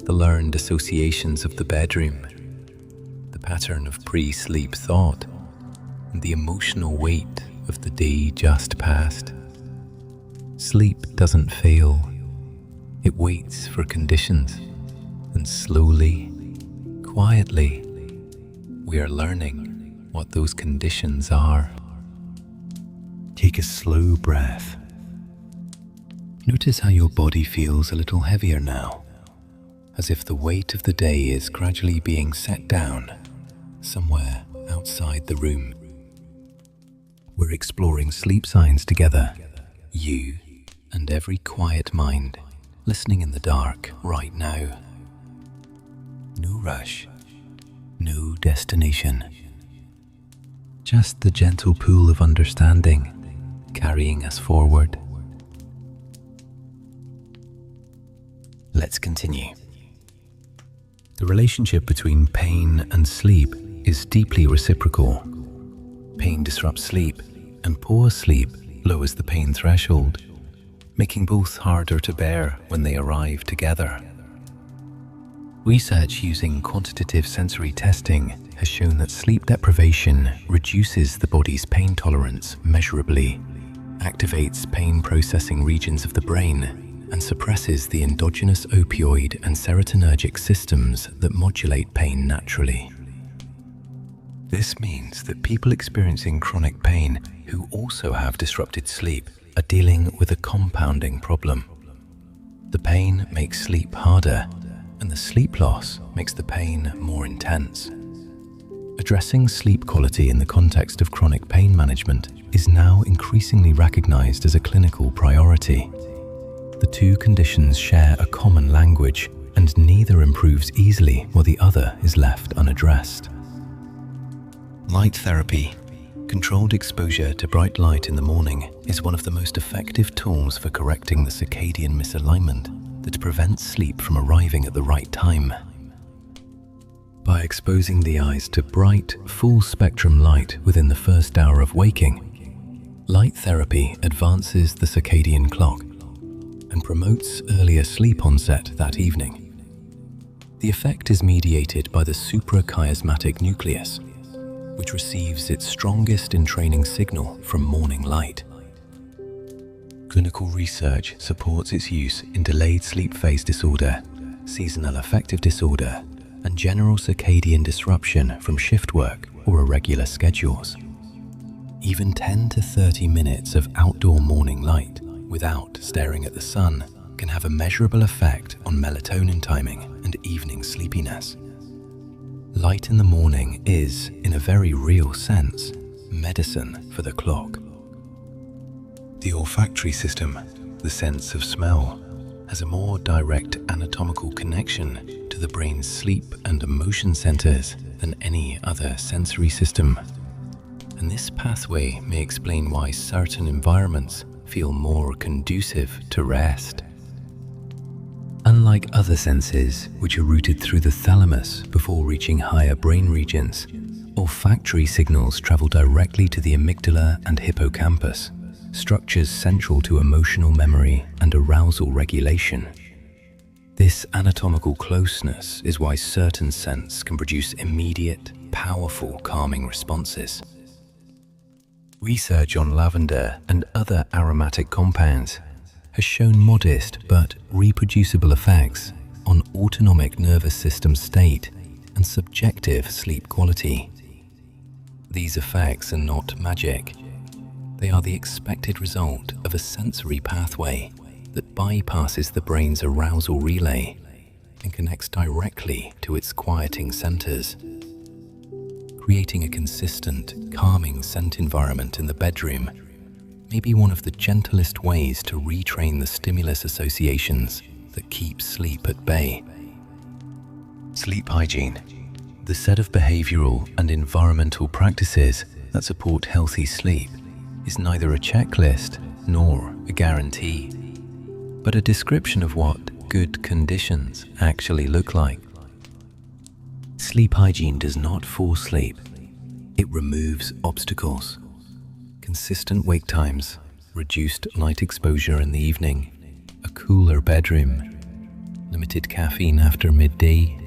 the learned associations of the bedroom, the pattern of pre-sleep thought, and the emotional weight of the day just past. Sleep doesn't fail. It waits for conditions, and slowly, quietly, we are learning what those conditions are. Take a slow breath. Notice how your body feels a little heavier now, as if the weight of the day is gradually being set down somewhere outside the room. We're exploring sleep science together, you and every quiet mind listening in the dark right now. No rush, no destination. Just the gentle pool of understanding carrying us forward. Let's continue. The relationship between pain and sleep is deeply reciprocal. Pain disrupts sleep, and poor sleep lowers the pain threshold, making both harder to bear when they arrive together. Research using quantitative sensory testing has shown that sleep deprivation reduces the body's pain tolerance measurably, activates pain processing regions of the brain, and suppresses the endogenous opioid and serotonergic systems that modulate pain naturally. This means that people experiencing chronic pain who also have disrupted sleep are dealing with a compounding problem. The pain makes sleep harder, and the sleep loss makes the pain more intense. Addressing sleep quality in the context of chronic pain management is now increasingly recognized as a clinical priority. The two conditions share a common language, and neither improves easily while the other is left unaddressed. Light therapy. Controlled exposure to bright light in the morning is one of the most effective tools for correcting the circadian misalignment that prevents sleep from arriving at the right time. By exposing the eyes to bright, full-spectrum light within the first hour of waking, light therapy advances the circadian clock and promotes earlier sleep onset that evening. The effect is mediated by the suprachiasmatic nucleus, which receives its strongest entraining signal from morning light. Clinical research supports its use in delayed sleep phase disorder, seasonal affective disorder, and general circadian disruption from shift work or irregular schedules. Even 10 to 30 minutes of outdoor morning light without staring at the sun can have a measurable effect on melatonin timing and evening sleepiness. Light in the morning is, in a very real sense, medicine for the clock. The olfactory system, the sense of smell, has a more direct anatomical connection to the brain's sleep and emotion centers than any other sensory system. And this pathway may explain why certain environments feel more conducive to rest. Unlike other senses, which are routed through the thalamus before reaching higher brain regions, olfactory signals travel directly to the amygdala and hippocampus, structures central to emotional memory and arousal regulation. This anatomical closeness is why certain scents can produce immediate, powerful calming responses. Research on lavender and other aromatic compounds has shown modest but reproducible effects on autonomic nervous system state and subjective sleep quality. These effects are not magic. They are the expected result of a sensory pathway that bypasses the brain's arousal relay and connects directly to its quieting centers. Creating a consistent, calming scent environment in the bedroom may be one of the gentlest ways to retrain the stimulus associations that keep sleep at bay. Sleep hygiene. The set of behavioral and environmental practices that support healthy sleep is neither a checklist nor a guarantee, but a description of what good conditions actually look like. Sleep hygiene does not force sleep. It removes obstacles. Consistent wake times, reduced light exposure in the evening, a cooler bedroom, limited caffeine after midday,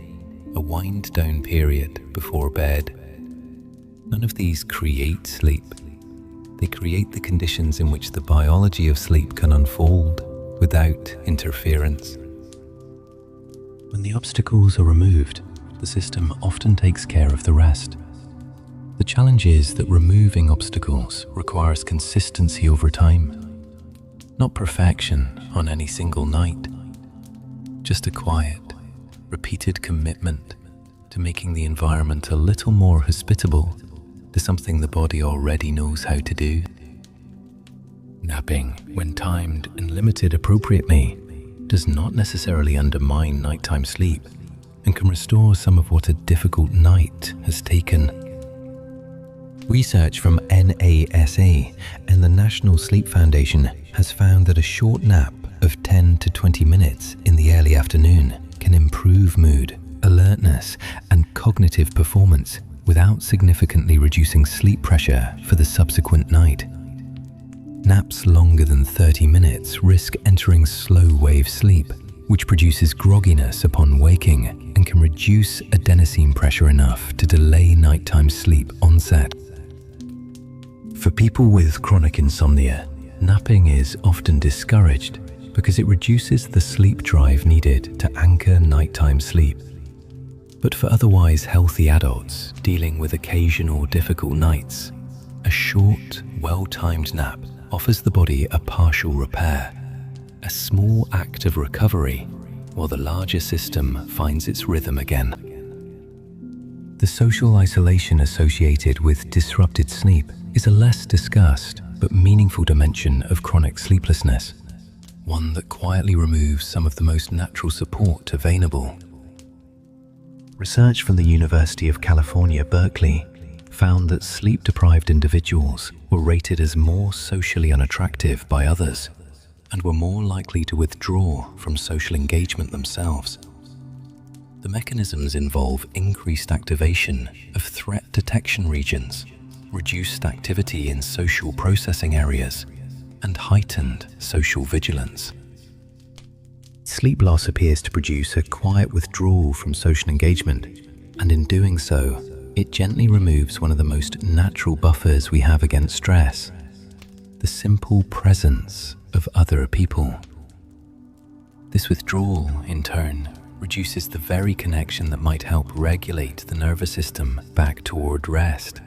a wind-down period before bed. None of these create sleep. They create the conditions in which the biology of sleep can unfold without interference. When the obstacles are removed, the system often takes care of the rest. The challenge is that removing obstacles requires consistency over time, not perfection on any single night, just a quiet, repeated commitment to making the environment a little more hospitable to something the body already knows how to do. Napping, when timed and limited appropriately, does not necessarily undermine nighttime sleep and can restore some of what a difficult night has taken. Research from NASA and the National Sleep Foundation has found that a short nap of 10 to 20 minutes in the early afternoon can improve mood, alertness, and cognitive performance without significantly reducing sleep pressure for the subsequent night. Naps longer than 30 minutes risk entering slow-wave sleep, which produces grogginess upon waking and can reduce adenosine pressure enough to delay nighttime sleep onset. For people with chronic insomnia, napping is often discouraged because it reduces the sleep drive needed to anchor nighttime sleep. But for otherwise healthy adults dealing with occasional difficult nights, a short, well-timed nap offers the body a partial repair, a small act of recovery while the larger system finds its rhythm again. The social isolation associated with disrupted sleep is a less discussed but meaningful dimension of chronic sleeplessness, one that quietly removes some of the most natural support available. Research from the University of California, Berkeley, found that sleep-deprived individuals were rated as more socially unattractive by others and were more likely to withdraw from social engagement themselves. The mechanisms involve increased activation of threat detection regions, reduced activity in social processing areas, and heightened social vigilance. Sleep loss appears to produce a quiet withdrawal from social engagement, and in doing so, it gently removes one of the most natural buffers we have against stress: the simple presence of other people. This withdrawal, in turn, reduces the very connection that might help regulate the nervous system back toward rest.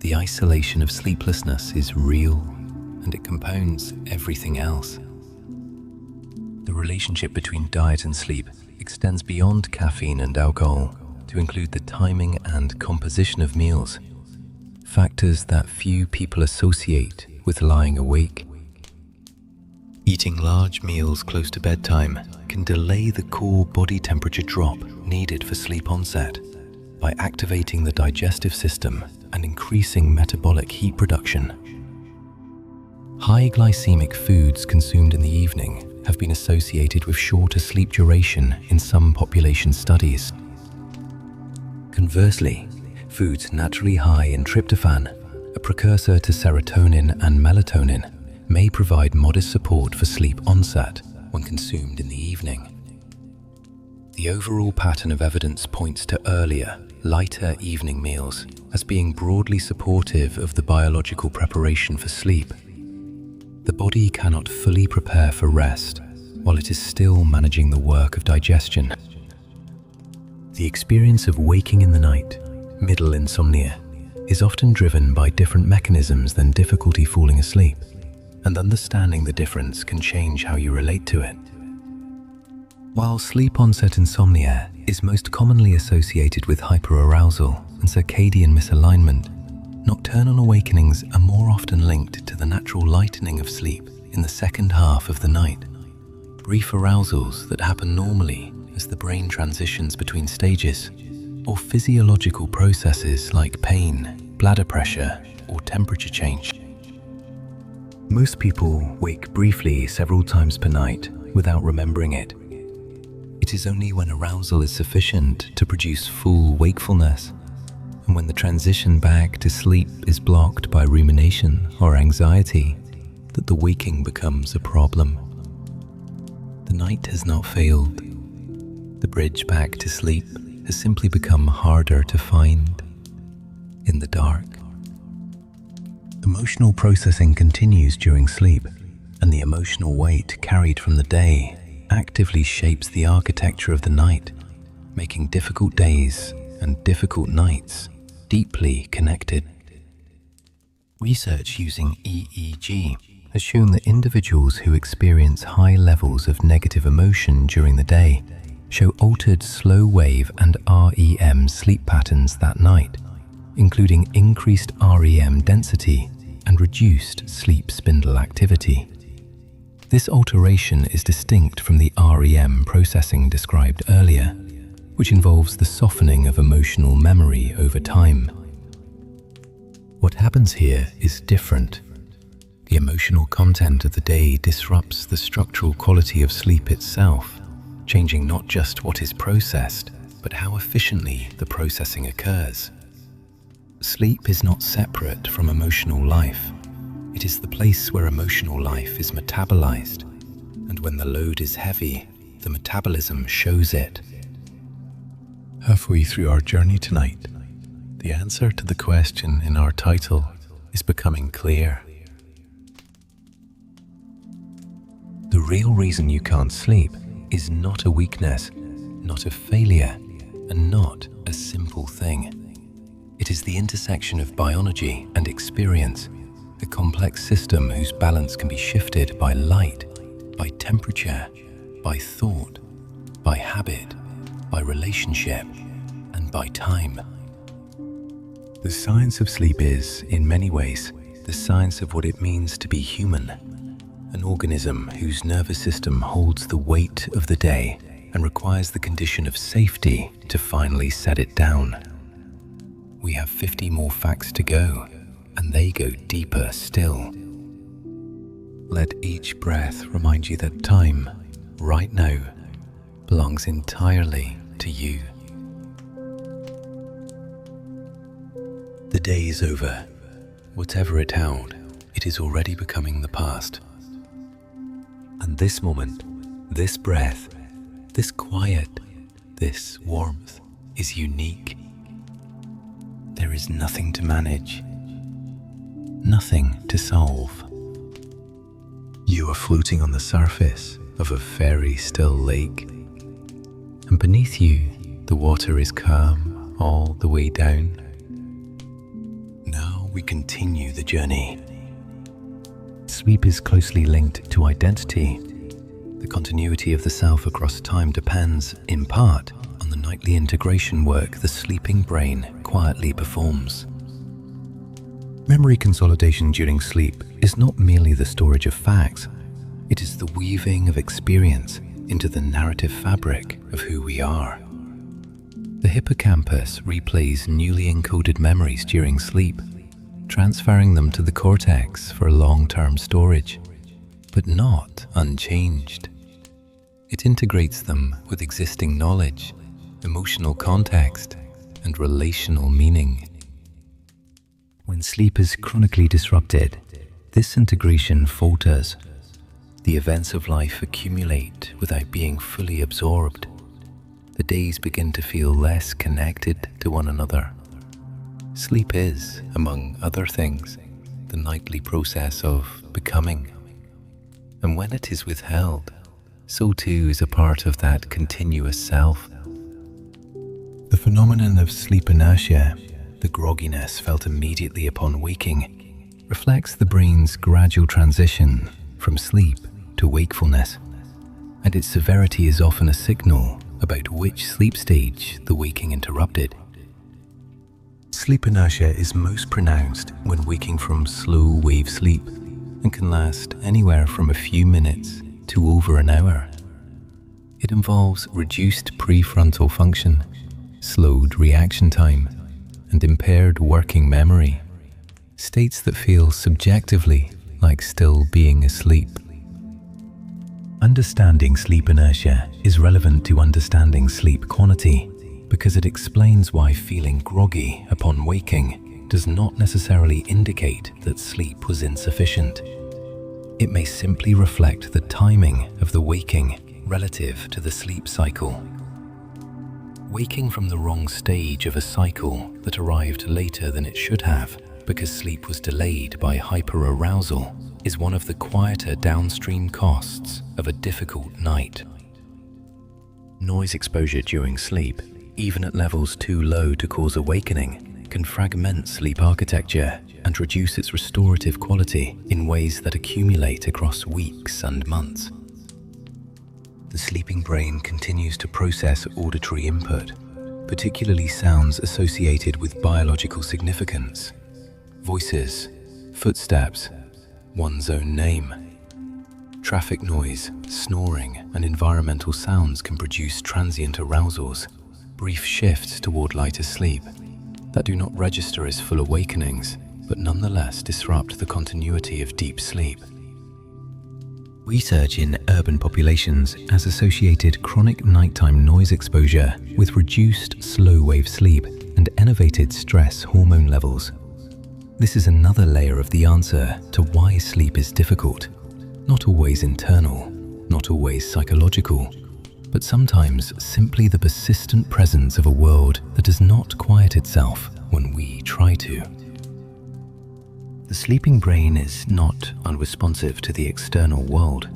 The isolation of sleeplessness is real, and it compounds everything else. The relationship between diet and sleep extends beyond caffeine and alcohol to include the timing and composition of meals, factors that few people associate with lying awake. Eating large meals close to bedtime can delay the core body temperature drop needed for sleep onset by activating the digestive system and increasing metabolic heat production. High glycemic foods consumed in the evening have been associated with shorter sleep duration in some population studies. Conversely, foods naturally high in tryptophan, a precursor to serotonin and melatonin, may provide modest support for sleep onset when consumed in the evening. The overall pattern of evidence points to earlier, lighter evening meals as being broadly supportive of the biological preparation for sleep. The body cannot fully prepare for rest while it is still managing the work of digestion. The experience of waking in the night, middle insomnia, is often driven by different mechanisms than difficulty falling asleep, and understanding the difference can change how you relate to it. While sleep onset insomnia is most commonly associated with hyperarousal and circadian misalignment, nocturnal awakenings are more often linked to the natural lightening of sleep in the second half of the night. Brief arousals that happen normally as the brain transitions between stages, or physiological processes like pain, bladder pressure, or temperature change. Most people wake briefly several times per night without remembering it. It is only when arousal is sufficient to produce full wakefulness, and when the transition back to sleep is blocked by rumination or anxiety, that the waking becomes a problem. The night has not failed. The bridge back to sleep has simply become harder to find in the dark. Emotional processing continues during sleep, and the emotional weight carried from the day actively shapes the architecture of the night, making difficult days and difficult nights deeply connected. Research using EEG has shown that individuals who experience high levels of negative emotion during the day show altered slow wave and REM sleep patterns that night, including increased REM density and reduced sleep spindle activity. This alteration is distinct from the REM processing described earlier, which involves the softening of emotional memory over time. What happens here is different. The emotional content of the day disrupts the structural quality of sleep itself, changing not just what is processed, but how efficiently the processing occurs. Sleep is not separate from emotional life. It is the place where emotional life is metabolized, and when the load is heavy, the metabolism shows it. Halfway through our journey tonight, the answer to the question in our title is becoming clear. The real reason you can't sleep is not a weakness, not a failure, and not a simple thing. It is the intersection of biology and experience, a complex system whose balance can be shifted by light, by temperature, by thought, by habit, by relationship, and by time. The science of sleep is, in many ways, the science of what it means to be human, an organism whose nervous system holds the weight of the day and requires the condition of safety to finally set it down. We have 50 more facts to go, and they go deeper still. Let each breath remind you that time, right now, belongs entirely to you. The day is over. Whatever it held, it is already becoming the past. And this moment, this breath, this quiet, this warmth is unique. There is nothing to manage, nothing to solve. You are floating on the surface of a very still lake, and beneath you, the water is calm all the way down. Now we continue the journey. Sleep is closely linked to identity. The continuity of the self across time depends, in part, on the nightly integration work the sleeping brain quietly performs. Memory consolidation during sleep is not merely the storage of facts, it is the weaving of experience into the narrative fabric of who we are. The hippocampus replays newly encoded memories during sleep, transferring them to the cortex for long-term storage, but not unchanged. It integrates them with existing knowledge, emotional context, and relational meaning. When sleep is chronically disrupted, this integration falters. The events of life accumulate without being fully absorbed. The days begin to feel less connected to one another. Sleep is, among other things, the nightly process of becoming. And when it is withheld, so too is a part of that continuous self. The phenomenon of sleep inertia, the grogginess felt immediately upon waking, reflects the brain's gradual transition from sleep to wakefulness, and its severity is often a signal about which sleep stage the waking interrupted. Sleep inertia is most pronounced when waking from slow wave sleep and can last anywhere from a few minutes to over an hour. It involves reduced prefrontal function, slowed reaction time, and impaired working memory, states that feel subjectively like still being asleep. Understanding sleep inertia is relevant to understanding sleep quantity because it explains why feeling groggy upon waking does not necessarily indicate that sleep was insufficient. It may simply reflect the timing of the waking relative to the sleep cycle. Waking from the wrong stage of a cycle that arrived later than it should have because sleep was delayed by hyperarousal is one of the quieter downstream costs of a difficult night. Noise exposure during sleep, even at levels too low to cause awakening, can fragment sleep architecture and reduce its restorative quality in ways that accumulate across weeks and months. The sleeping brain continues to process auditory input, particularly sounds associated with biological significance. Voices, footsteps, one's own name. Traffic noise, snoring, and environmental sounds can produce transient arousals, brief shifts toward lighter sleep, that do not register as full awakenings, but nonetheless disrupt the continuity of deep sleep. Research in urban populations has associated chronic nighttime noise exposure with reduced slow-wave sleep and elevated stress hormone levels. This is another layer of the answer to why sleep is difficult. Not always internal, not always psychological, but sometimes simply the persistent presence of a world that does not quiet itself when we try to. The sleeping brain is not unresponsive to the external world.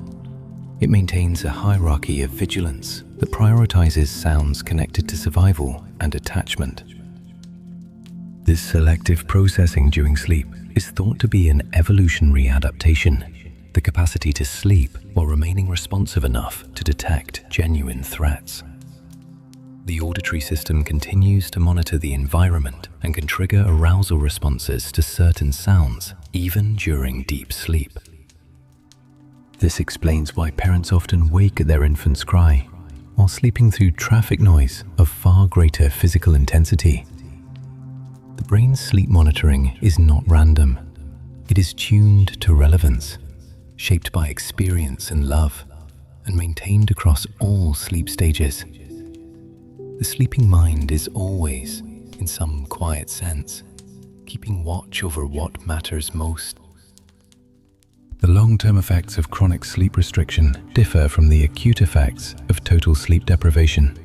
It maintains a hierarchy of vigilance that prioritizes sounds connected to survival and attachment. This selective processing during sleep is thought to be an evolutionary adaptation, the capacity to sleep while remaining responsive enough to detect genuine threats. The auditory system continues to monitor the environment and can trigger arousal responses to certain sounds, even during deep sleep. This explains why parents often wake at their infant's cry, while sleeping through traffic noise of far greater physical intensity. The brain's sleep monitoring is not random. It is tuned to relevance, shaped by experience and love, and maintained across all sleep stages. The sleeping mind is always, in some quiet sense, keeping watch over what matters most. The long-term effects of chronic sleep restriction differ from the acute effects of total sleep deprivation,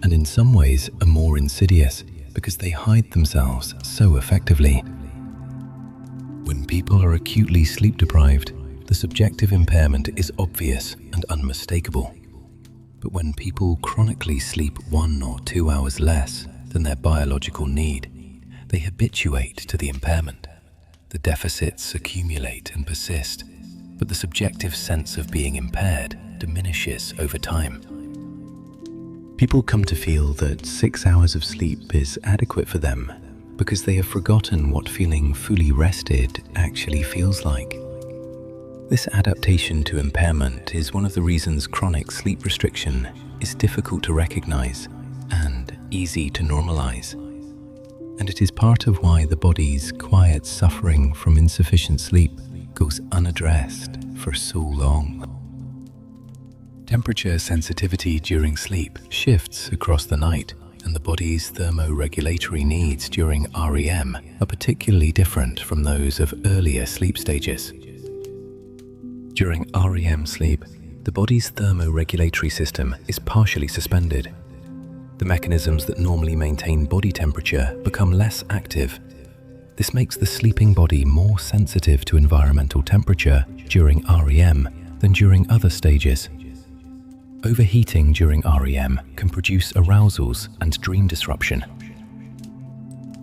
and in some ways are more insidious because they hide themselves so effectively. When people are acutely sleep deprived, the subjective impairment is obvious and unmistakable. But when people chronically sleep 1 or 2 hours less than their biological need, they habituate to the impairment. The deficits accumulate and persist, but the subjective sense of being impaired diminishes over time. People come to feel that 6 hours of sleep is adequate for them because they have forgotten what feeling fully rested actually feels like. This adaptation to impairment is one of the reasons chronic sleep restriction is difficult to recognize and easy to normalize. And it is part of why the body's quiet suffering from insufficient sleep goes unaddressed for so long. Temperature sensitivity during sleep shifts across the night, and the body's thermoregulatory needs during REM are particularly different from those of earlier sleep stages. During REM sleep, the body's thermoregulatory system is partially suspended. The mechanisms that normally maintain body temperature become less active. This makes the sleeping body more sensitive to environmental temperature during REM than during other stages. Overheating during REM can produce arousals and dream disruption.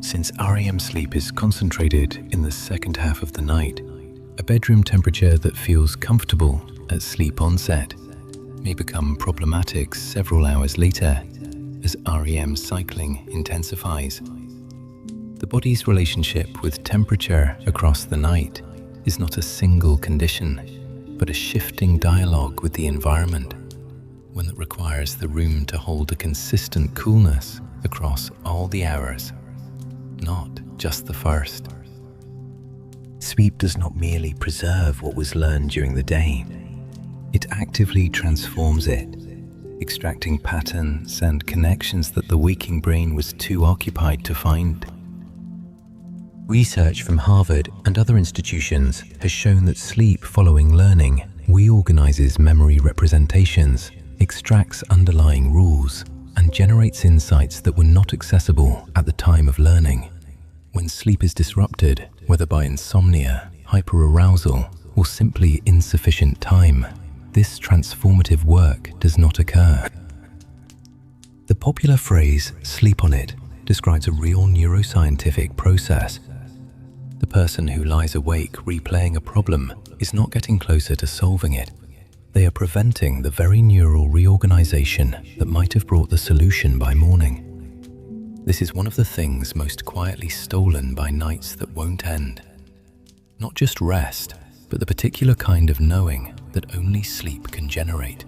Since REM sleep is concentrated in the second half of the night, a bedroom temperature that feels comfortable at sleep onset may become problematic several hours later as REM cycling intensifies. The body's relationship with temperature across the night is not a single condition, but a shifting dialogue with the environment, one that requires the room to hold a consistent coolness across all the hours, not just the first. Sleep does not merely preserve what was learned during the day. It actively transforms it, extracting patterns and connections that the waking brain was too occupied to find. Research from Harvard and other institutions has shown that sleep following learning reorganizes memory representations, extracts underlying rules, and generates insights that were not accessible at the time of learning. When sleep is disrupted, whether by insomnia, hyperarousal, or simply insufficient time, this transformative work does not occur. The popular phrase, "sleep on it," describes a real neuroscientific process. The person who lies awake replaying a problem is not getting closer to solving it. They are preventing the very neural reorganization that might have brought the solution by morning. This is one of the things most quietly stolen by nights that won't end. Not just rest, but the particular kind of knowing that only sleep can generate.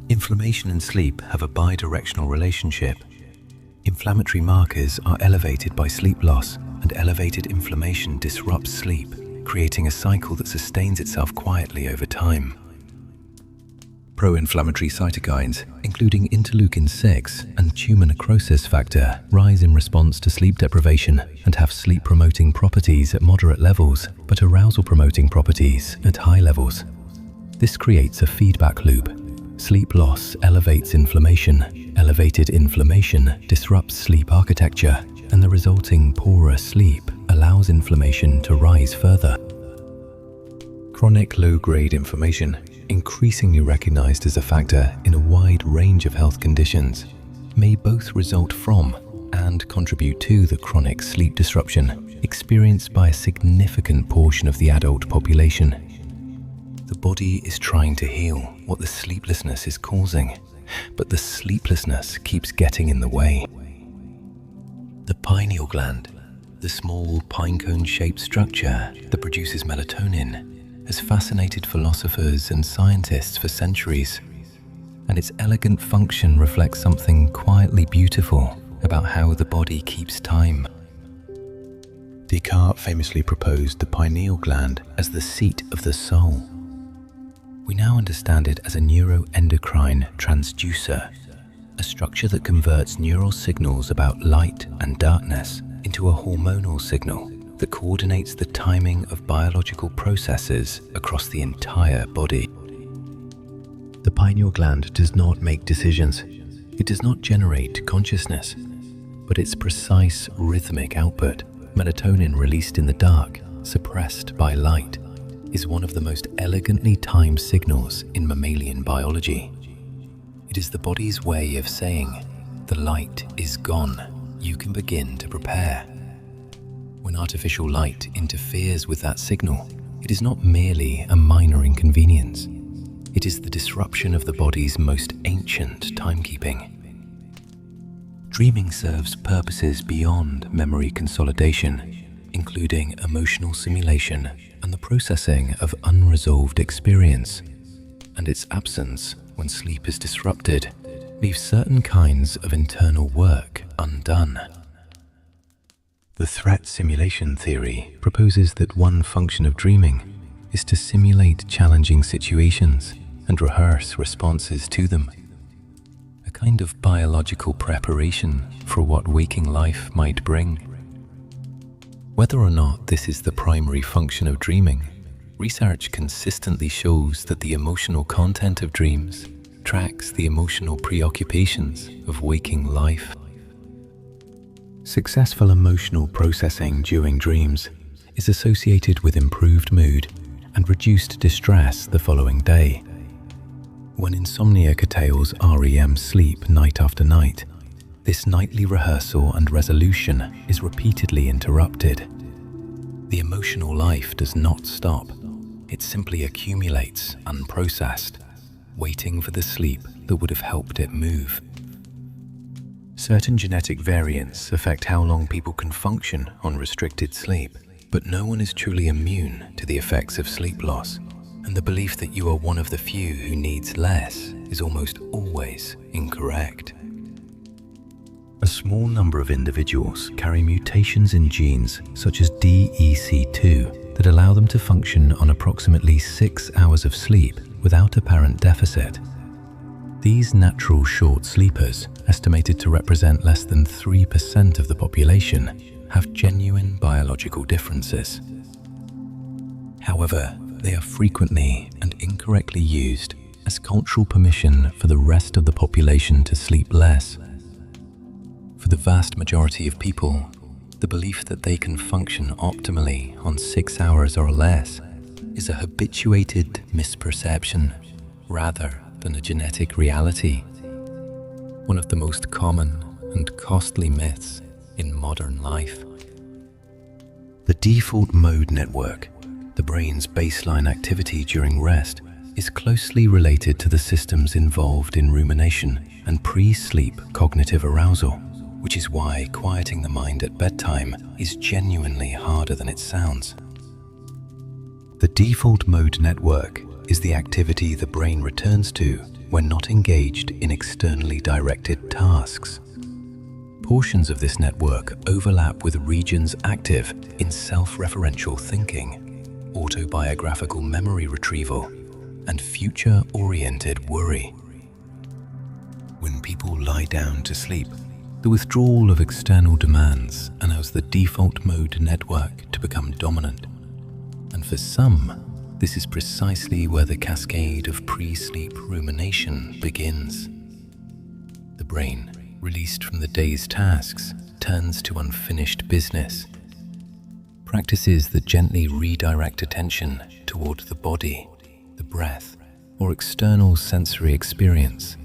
Inflammation and sleep have a bidirectional relationship. Inflammatory markers are elevated by sleep loss, and elevated inflammation disrupts sleep, creating a cycle that sustains itself quietly over time. Pro-inflammatory cytokines, including interleukin-6 and tumor necrosis factor, rise in response to sleep deprivation and have sleep-promoting properties at moderate levels, but arousal-promoting properties at high levels. This creates a feedback loop. Sleep loss elevates inflammation. Elevated inflammation disrupts sleep architecture, and the resulting poorer sleep allows inflammation to rise further. Chronic low-grade inflammation, increasingly recognized as a factor in a wide range of health conditions, may both result from and contribute to the chronic sleep disruption experienced by a significant portion of the adult population. The body is trying to heal what the sleeplessness is causing, but the sleeplessness keeps getting in the way. The pineal gland, the small pinecone-shaped structure that produces melatonin, has fascinated philosophers and scientists for centuries, and its elegant function reflects something quietly beautiful about how the body keeps time. Descartes famously proposed the pineal gland as the seat of the soul. We now understand it as a neuroendocrine transducer, a structure that converts neural signals about light and darkness into a hormonal signal that coordinates the timing of biological processes across the entire body. The pineal gland does not make decisions. It does not generate consciousness, but its precise rhythmic output, melatonin released in the dark, suppressed by light, is one of the most elegantly timed signals in mammalian biology. It is the body's way of saying, the light is gone, you can begin to prepare. When artificial light interferes with that signal, it is not merely a minor inconvenience. It is the disruption of the body's most ancient timekeeping. Dreaming serves purposes beyond memory consolidation, including emotional simulation and the processing of unresolved experience. And its absence, when sleep is disrupted, leaves certain kinds of internal work undone. The threat simulation theory proposes that one function of dreaming is to simulate challenging situations and rehearse responses to them. A kind of biological preparation for what waking life might bring. Whether or not this is the primary function of dreaming, research consistently shows that the emotional content of dreams tracks the emotional preoccupations of waking life. Successful emotional processing during dreams is associated with improved mood and reduced distress the following day. When insomnia curtails REM sleep night after night, this nightly rehearsal and resolution is repeatedly interrupted. The emotional life does not stop. It simply accumulates unprocessed, waiting for the sleep that would have helped it move. Certain genetic variants affect how long people can function on restricted sleep, but no one is truly immune to the effects of sleep loss. And the belief that you are one of the few who needs less is almost always incorrect. A small number of individuals carry mutations in genes such as DEC2 that allow them to function on approximately 6 hours of sleep without apparent deficit. These natural short sleepers, estimated to represent less than 3% of the population, have genuine biological differences. However, they are frequently and incorrectly used as cultural permission for the rest of the population to sleep less. For the vast majority of people, the belief that they can function optimally on 6 hours or less is a habituated misperception rather than a genetic reality. One of the most common and costly myths in modern life. The default mode network, the brain's baseline activity during rest, is closely related to the systems involved in rumination and pre-sleep cognitive arousal, which is why quieting the mind at bedtime is genuinely harder than it sounds. The default mode network is the activity the brain returns to when not engaged in externally directed tasks. Portions of this network overlap with regions active in self-referential thinking, autobiographical memory retrieval, and future-oriented worry. When people lie down to sleep, the withdrawal of external demands allows the default mode network to become dominant. And for some, this is precisely where the cascade of pre-sleep rumination begins. The brain, released from the day's tasks, turns to unfinished business. Practices that gently redirect attention toward the body, the breath, or external sensory experience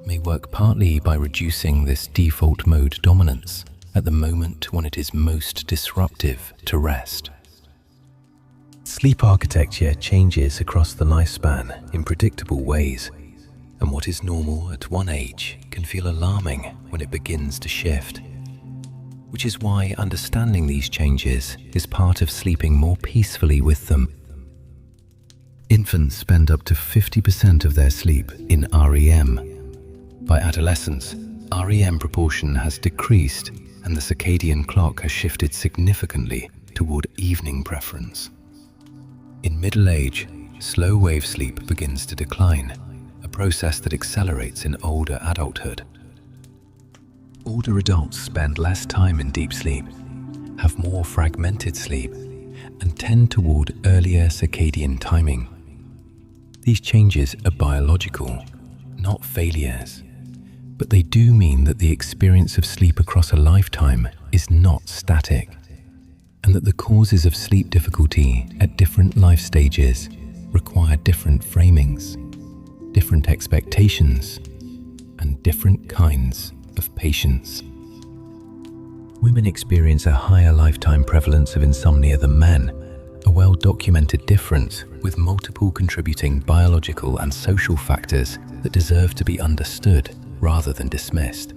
may work partly by reducing this default mode dominance at the moment when it is most disruptive to rest. Sleep architecture changes across the lifespan in predictable ways. and what is normal at one age can feel alarming when it begins to shift. Which is why understanding these changes is part of sleeping more peacefully with them. Infants spend up to 50% of their sleep in REM. By adolescence, REM proportion has decreased and the circadian clock has shifted significantly toward evening preference. In middle age, slow wave sleep begins to decline, a process that accelerates in older adulthood. Older adults spend less time in deep sleep, have more fragmented sleep, and tend toward earlier circadian timing. These changes are biological, not failures, but they do mean that the experience of sleep across a lifetime is not static, and that the causes of sleep difficulty at different life stages require different framings, different expectations, and different kinds of patience. Women experience a higher lifetime prevalence of insomnia than men, a well-documented difference with multiple contributing biological and social factors that deserve to be understood rather than dismissed.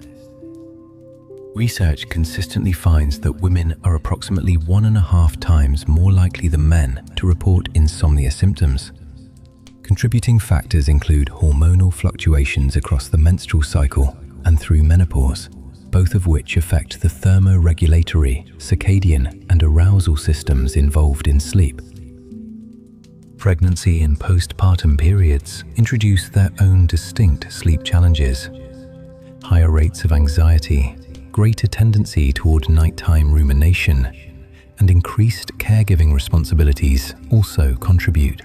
Research consistently finds that women are approximately 1.5 times more likely than men to report insomnia symptoms. Contributing factors include hormonal fluctuations across the menstrual cycle and through menopause, both of which affect the thermoregulatory, circadian, and arousal systems involved in sleep. Pregnancy and postpartum periods introduce their own distinct sleep challenges. Higher rates of anxiety, greater tendency toward nighttime rumination, and increased caregiving responsibilities also contribute.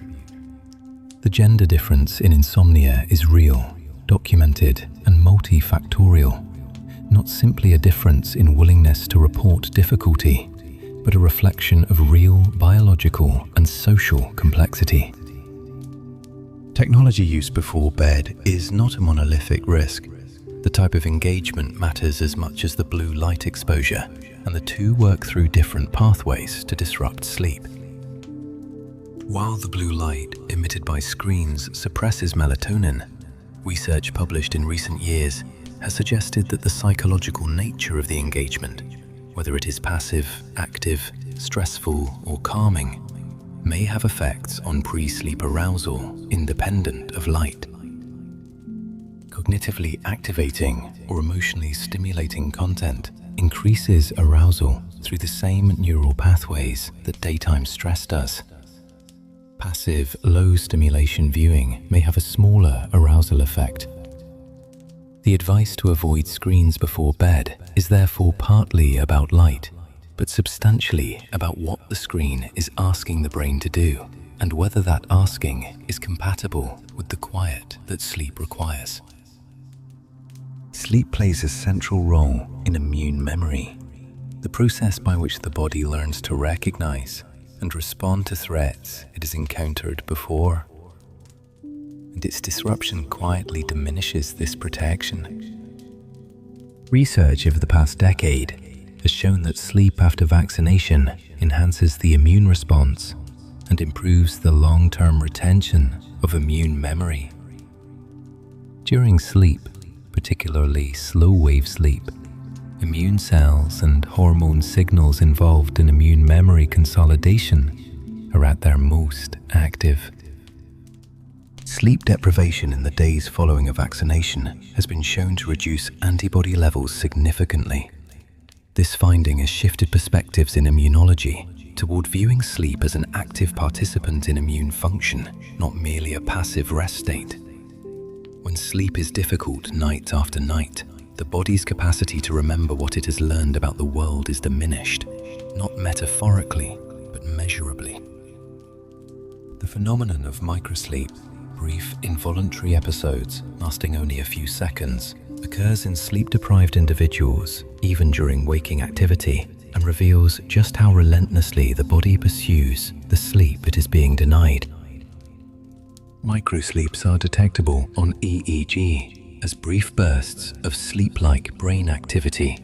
The gender difference in insomnia is real, documented, and multifactorial, not simply a difference in willingness to report difficulty, but a reflection of real biological and social complexity. Technology use before bed is not a monolithic risk. The type of engagement matters as much as the blue light exposure, and the two work through different pathways to disrupt sleep. While the blue light emitted by screens suppresses melatonin, research published in recent years has suggested that the psychological nature of the engagement, whether it is passive, active, stressful, or calming, may have effects on pre-sleep arousal independent of light. Cognitively activating or emotionally stimulating content increases arousal through the same neural pathways that daytime stress does. Passive, low-stimulation viewing may have a smaller arousal effect. The advice to avoid screens before bed is therefore partly about light, but substantially about what the screen is asking the brain to do, and whether that asking is compatible with the quiet that sleep requires. Sleep plays a central role in immune memory, the process by which the body learns to recognize and respond to threats it has encountered before. And its disruption quietly diminishes this protection. Research over the past decade has shown that sleep after vaccination enhances the immune response and improves the long-term retention of immune memory. During sleep, particularly slow-wave sleep, immune cells and hormone signals involved in immune memory consolidation are at their most active. Sleep deprivation in the days following a vaccination has been shown to reduce antibody levels significantly. This finding has shifted perspectives in immunology toward viewing sleep as an active participant in immune function, not merely a passive rest state. When sleep is difficult night after night, the body's capacity to remember what it has learned about the world is diminished, not metaphorically, but measurably. The phenomenon of microsleep, brief involuntary episodes lasting only a few seconds, occurs in sleep-deprived individuals even during waking activity, and reveals just how relentlessly the body pursues the sleep it is being denied. Microsleeps are detectable on EEG as brief bursts of sleep-like brain activity.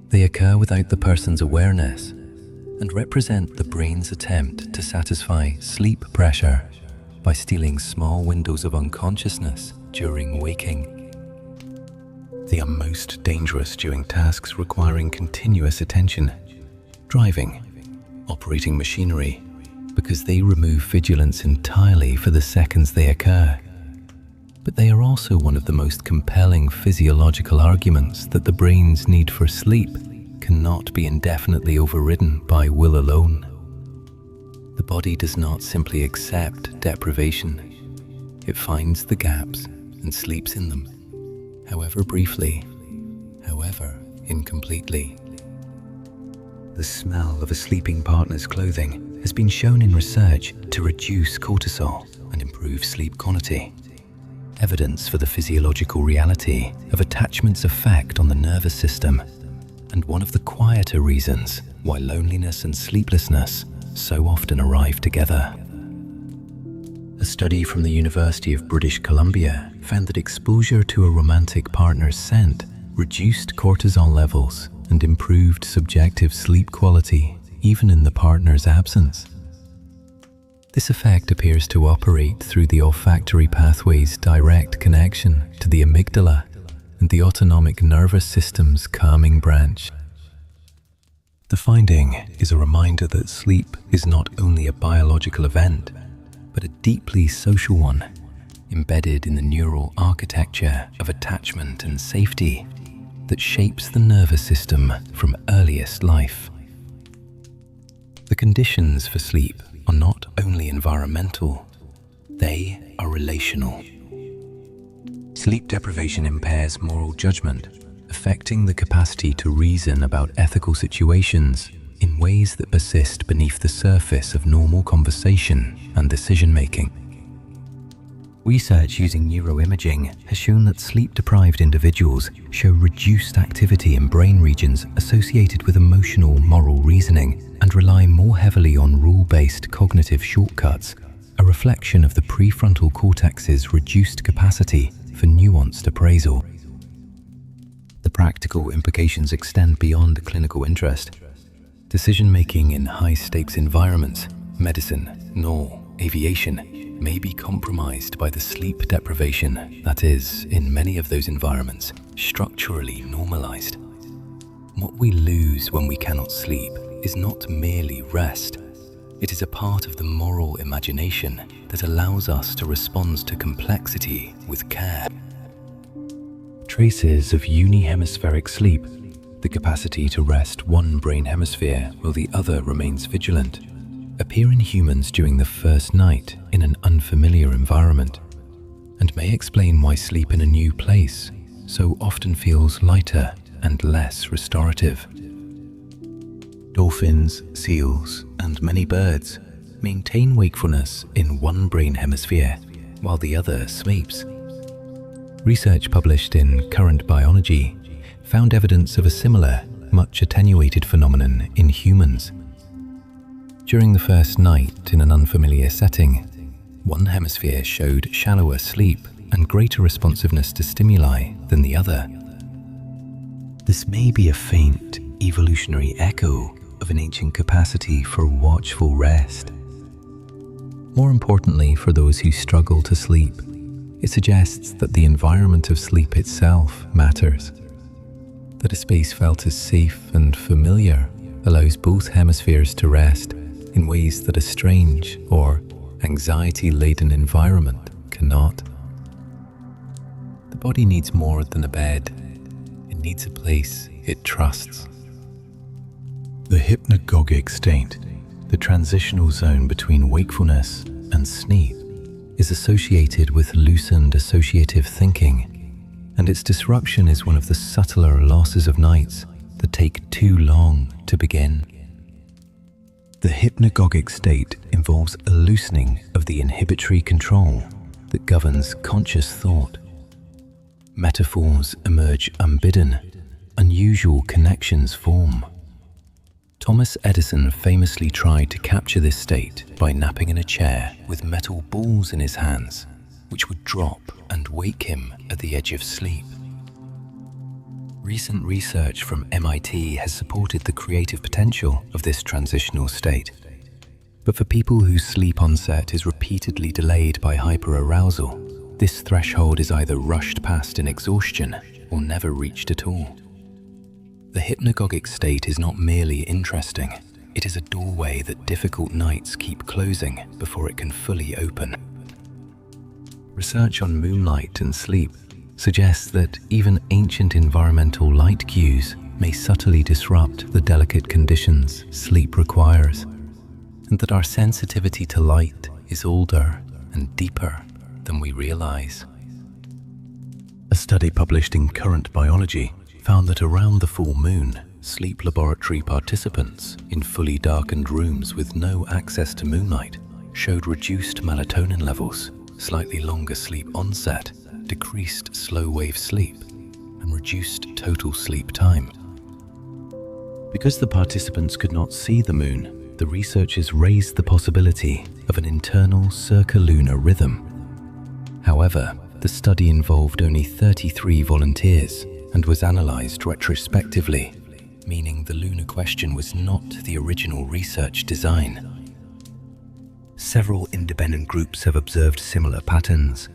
They occur without the person's awareness and represent the brain's attempt to satisfy sleep pressure by stealing small windows of unconsciousness during waking. They are most dangerous during tasks requiring continuous attention, driving, operating machinery, because they remove vigilance entirely for the seconds they occur. But they are also one of the most compelling physiological arguments that the brain's need for sleep cannot be indefinitely overridden by will alone. The body does not simply accept deprivation. It finds the gaps and sleeps in them, however briefly, however incompletely. The smell of a sleeping partner's clothing has been shown in research to reduce cortisol and improve sleep quality. Evidence for the physiological reality of attachment's effect on the nervous system, and one of the quieter reasons why loneliness and sleeplessness so often arrive together. A study from the University of British Columbia found that exposure to a romantic partner's scent reduced cortisol levels and improved subjective sleep quality, even in the partner's absence. This effect appears to operate through the olfactory pathway's direct connection to the amygdala and the autonomic nervous system's calming branch. The finding is a reminder that sleep is not only a biological event, but a deeply social one, embedded in the neural architecture of attachment and safety that shapes the nervous system from earliest life. The conditions for sleep are not only environmental, they are relational. Sleep deprivation impairs moral judgment, affecting the capacity to reason about ethical situations in ways that persist beneath the surface of normal conversation and decision-making. Research using neuroimaging has shown that sleep-deprived individuals show reduced activity in brain regions associated with emotional, moral reasoning and rely more heavily on rule-based cognitive shortcuts, a reflection of the prefrontal cortex's reduced capacity for nuanced appraisal. The practical implications extend beyond clinical interest. Decision-making in high-stakes environments, medicine, nor aviation, may be compromised by the sleep deprivation that is, in many of those environments, structurally normalized. What we lose when we cannot sleep is not merely rest. It is a part of the moral imagination that allows us to respond to complexity with care. Traces of unihemispheric sleep, the capacity to rest one brain hemisphere while the other remains vigilant, appear in humans during the first night in an unfamiliar environment, and may explain why sleep in a new place so often feels lighter and less restorative. Dolphins, seals, and many birds maintain wakefulness in one brain hemisphere while the other sleeps. Research published in Current Biology found evidence of a similar, much attenuated phenomenon in humans. During the first night in an unfamiliar setting, one hemisphere showed shallower sleep and greater responsiveness to stimuli than the other. This may be a faint evolutionary echo of an ancient capacity for watchful rest. More importantly, for those who struggle to sleep, it suggests that the environment of sleep itself matters, that a space felt as safe and familiar allows both hemispheres to rest in ways that a strange or anxiety-laden environment cannot. The body needs more than a bed. It needs a place it trusts. The hypnagogic state, the transitional zone between wakefulness and sleep, is associated with loosened associative thinking, and its disruption is one of the subtler losses of nights that take too long to begin. The hypnagogic state involves a loosening of the inhibitory control that governs conscious thought. Metaphors emerge unbidden, unusual connections form. Thomas Edison famously tried to capture this state by napping in a chair with metal balls in his hands, which would drop and wake him at the edge of sleep. Recent research from MIT has supported the creative potential of this transitional state. But for people whose sleep onset is repeatedly delayed by hyperarousal, this threshold is either rushed past in exhaustion or never reached at all. The hypnagogic state is not merely interesting, it is a doorway that difficult nights keep closing before it can fully open. Research on moonlight and sleep suggests that even ancient environmental light cues may subtly disrupt the delicate conditions sleep requires, and that our sensitivity to light is older and deeper than we realize. A study published in Current Biology found that around the full moon, sleep laboratory participants in fully darkened rooms with no access to moonlight showed reduced melatonin levels, slightly longer sleep onset, decreased slow-wave sleep, and reduced total sleep time. Because the participants could not see the moon, the researchers raised the possibility of an internal circulunar rhythm. However, the study involved only 33 volunteers and was analyzed retrospectively, meaning the lunar question was not the original research design. Several independent groups have observed similar patterns,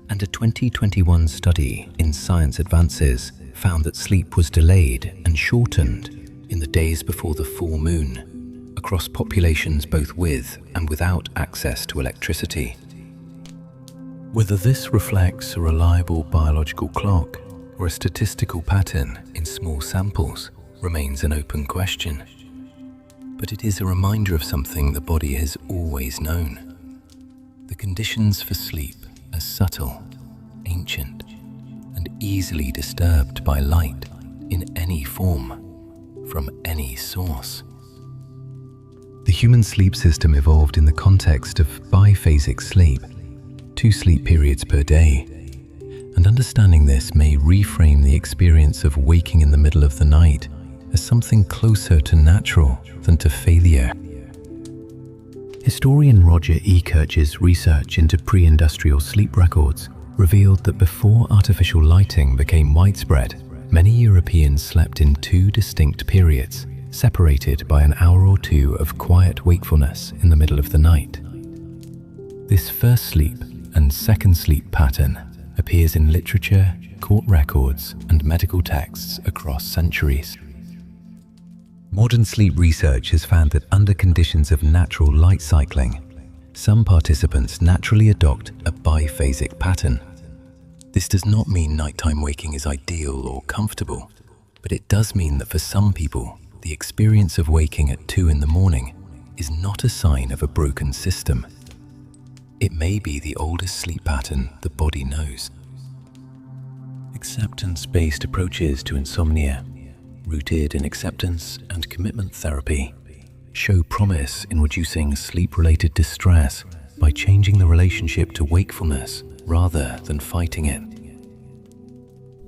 and a 2021 study in Science Advances found that sleep was delayed and shortened in the days before the full moon across populations both with and without access to electricity. Whether this reflects a reliable biological clock or a statistical pattern in small samples remains an open question. But it is a reminder of something the body has always known. The conditions for sleep are subtle, ancient, and easily disturbed by light in any form, from any source. The human sleep system evolved in the context of biphasic sleep, 2 sleep periods per day, and understanding this may reframe the experience of waking in the middle of the night as something closer to natural than to failure. Historian Roger E. Kirch's research into pre-industrial sleep records revealed that before artificial lighting became widespread, many Europeans slept in 2 distinct periods, separated by an hour or 2 of quiet wakefulness in the middle of the night. This first sleep and second sleep pattern appears in literature, court records, and medical texts across centuries. Modern sleep research has found that under conditions of natural light cycling, some participants naturally adopt a biphasic pattern. This does not mean nighttime waking is ideal or comfortable, but it does mean that for some people, the experience of waking at 2 in the morning is not a sign of a broken system. It may be the oldest sleep pattern the body knows. Acceptance-based approaches to insomnia, rooted in acceptance and commitment therapy, show promise in reducing sleep-related distress by changing the relationship to wakefulness rather than fighting it.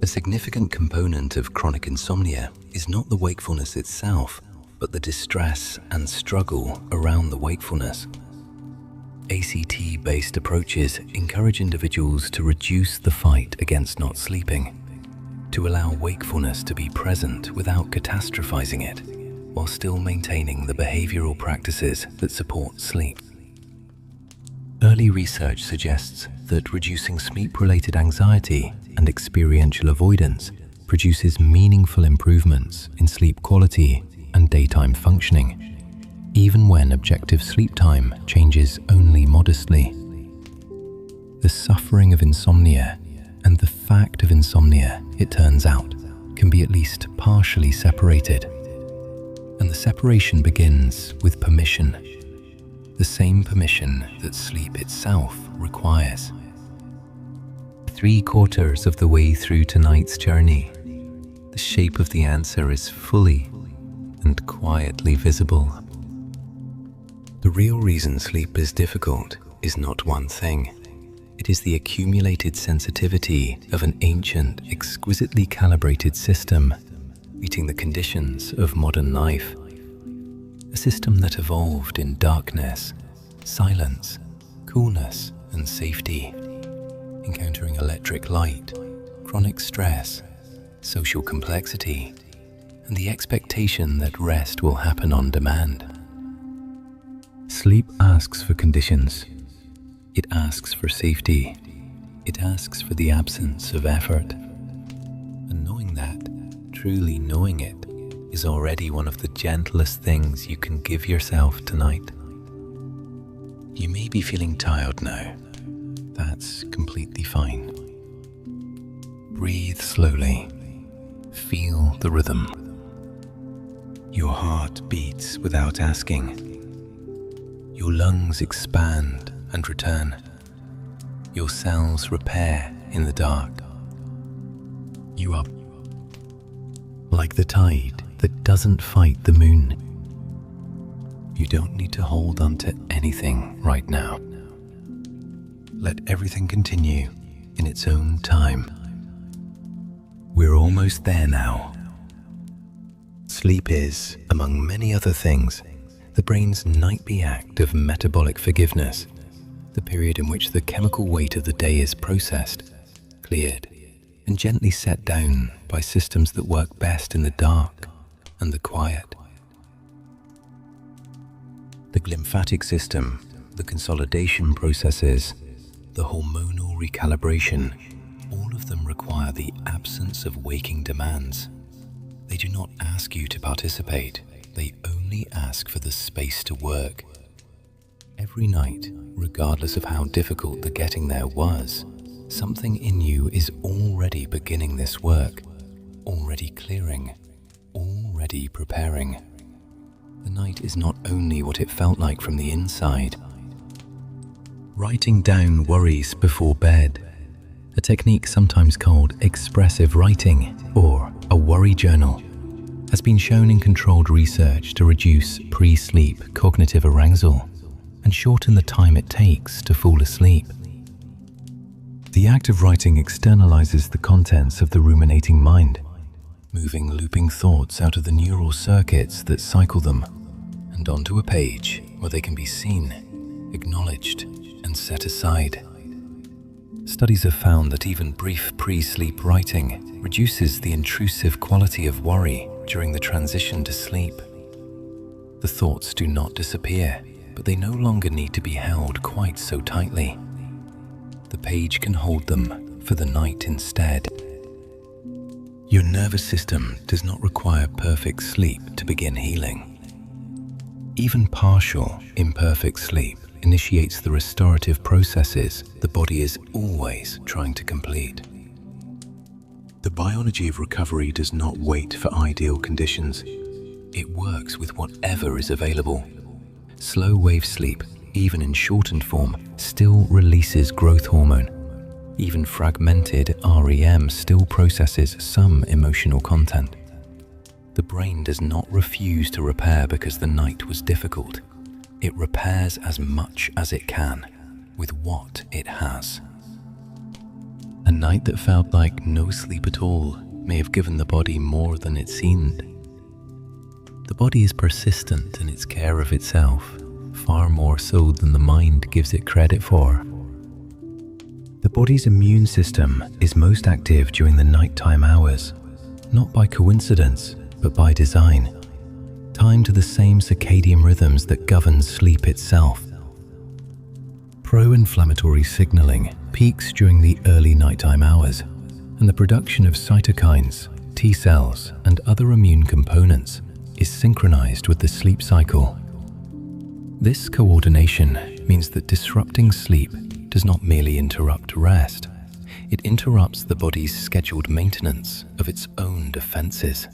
A significant component of chronic insomnia is not the wakefulness itself, but the distress and struggle around the wakefulness. ACT-based approaches encourage individuals to reduce the fight against not sleeping, to allow wakefulness to be present without catastrophizing it, while still maintaining the behavioral practices that support sleep. Early research suggests that reducing sleep-related anxiety and experiential avoidance produces meaningful improvements in sleep quality and daytime functioning, even when objective sleep time changes only modestly. The suffering of insomnia and the fact of insomnia, it turns out, can be at least partially separated. And the separation begins with permission, the same permission that sleep itself requires. 3/4 of the way through tonight's journey, the shape of the answer is fully and quietly visible. The real reason sleep is difficult is not one thing. It is the accumulated sensitivity of an ancient, exquisitely calibrated system, meeting the conditions of modern life. A system that evolved in darkness, silence, coolness, and safety, encountering electric light, chronic stress, social complexity, and the expectation that rest will happen on demand. Sleep asks for conditions. It asks for safety. It asks for the absence of effort. And knowing that, truly knowing it, is already one of the gentlest things you can give yourself tonight. You may be feeling tired now. That's completely fine. Breathe slowly. Feel the rhythm. Your heart beats without asking. Your lungs expand and return. Your cells repair in the dark. You are like the tide that doesn't fight the moon. You don't need to hold on to anything right now. Let everything continue in its own time. We're almost there now. Sleep is, among many other things, the brain's nightly act of metabolic forgiveness, the period in which the chemical weight of the day is processed, cleared, and gently set down by systems that work best in the dark and the quiet. The glymphatic system, the consolidation processes, the hormonal recalibration, all of them require the absence of waking demands. They do not ask you to participate, they only ask for the space to work. Every night, regardless of how difficult the getting there was, something in you is already beginning this work, already clearing, already preparing. The night is not only what it felt like from the inside. Writing down worries before bed, a technique sometimes called expressive writing or a worry journal, has been shown in controlled research to reduce pre-sleep cognitive arousal and shorten the time it takes to fall asleep. The act of writing externalizes the contents of the ruminating mind, moving looping thoughts out of the neural circuits that cycle them and onto a page where they can be seen, acknowledged, and set aside. Studies have found that even brief pre-sleep writing reduces the intrusive quality of worry during the transition to sleep. The thoughts do not disappear, but they no longer need to be held quite so tightly. The page can hold them for the night instead. Your nervous system does not require perfect sleep to begin healing. Even partial, imperfect sleep initiates the restorative processes the body is always trying to complete. The biology of recovery does not wait for ideal conditions. It works with whatever is available. Slow wave sleep, even in shortened form, still releases growth hormone. Even fragmented REM still processes some emotional content. The brain does not refuse to repair because the night was difficult. It repairs as much as it can, with what it has. A night that felt like no sleep at all may have given the body more than it seemed. The body is persistent in its care of itself, far more so than the mind gives it credit for. The body's immune system is most active during the nighttime hours, not by coincidence, but by design, timed to the same circadian rhythms that govern sleep itself. Pro-inflammatory signaling peaks during the early nighttime hours, and the production of cytokines, T cells, and other immune components is synchronized with the sleep cycle. This coordination means that disrupting sleep does not merely interrupt rest, it interrupts the body's scheduled maintenance of its own defenses.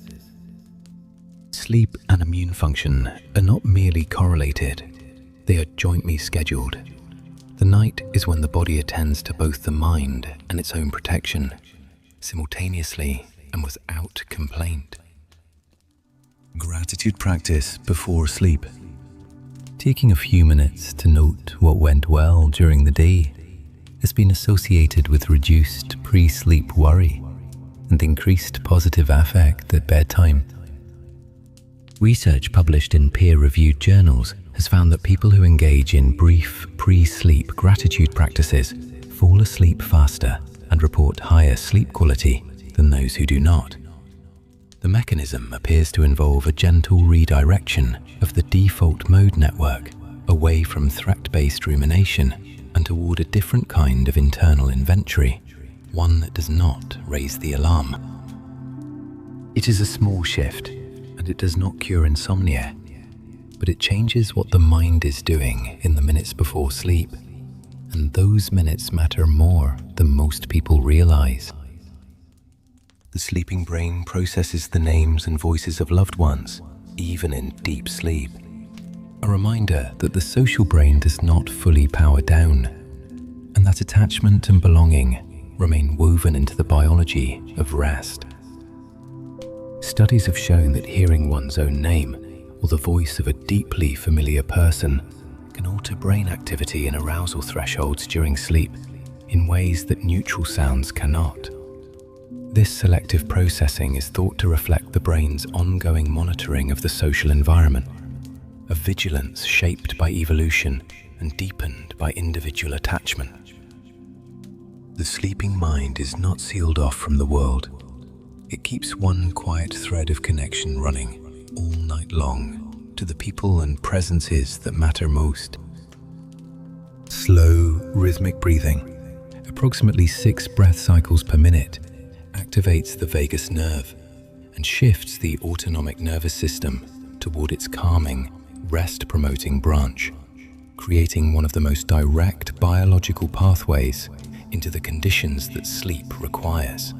Sleep and immune function are not merely correlated, they are jointly scheduled. The night is when the body attends to both the mind and its own protection, simultaneously and without complaint. Gratitude practice before sleep. Taking a few minutes to note what went well during the day has been associated with reduced pre-sleep worry and increased positive affect at bedtime. Research published in peer-reviewed journals has found that people who engage in brief pre-sleep gratitude practices fall asleep faster and report higher sleep quality than those who do not. The mechanism appears to involve a gentle redirection of the default mode network away from threat-based rumination and toward a different kind of internal inventory, one that does not raise the alarm. It is a small shift, and it does not cure insomnia, but it changes what the mind is doing in the minutes before sleep, and those minutes matter more than most people realize. The sleeping brain processes the names and voices of loved ones, even in deep sleep. A reminder that the social brain does not fully power down, and that attachment and belonging remain woven into the biology of rest. Studies have shown that hearing one's own name or the voice of a deeply familiar person can alter brain activity and arousal thresholds during sleep in ways that neutral sounds cannot. This selective processing is thought to reflect the brain's ongoing monitoring of the social environment, a vigilance shaped by evolution and deepened by individual attachment. The sleeping mind is not sealed off from the world. It keeps one quiet thread of connection running all night long to the people and presences that matter most. Slow, rhythmic breathing, approximately 6 breath cycles per minute, activates the vagus nerve and shifts the autonomic nervous system toward its calming, rest-promoting branch, creating one of the most direct biological pathways into the conditions that sleep requires.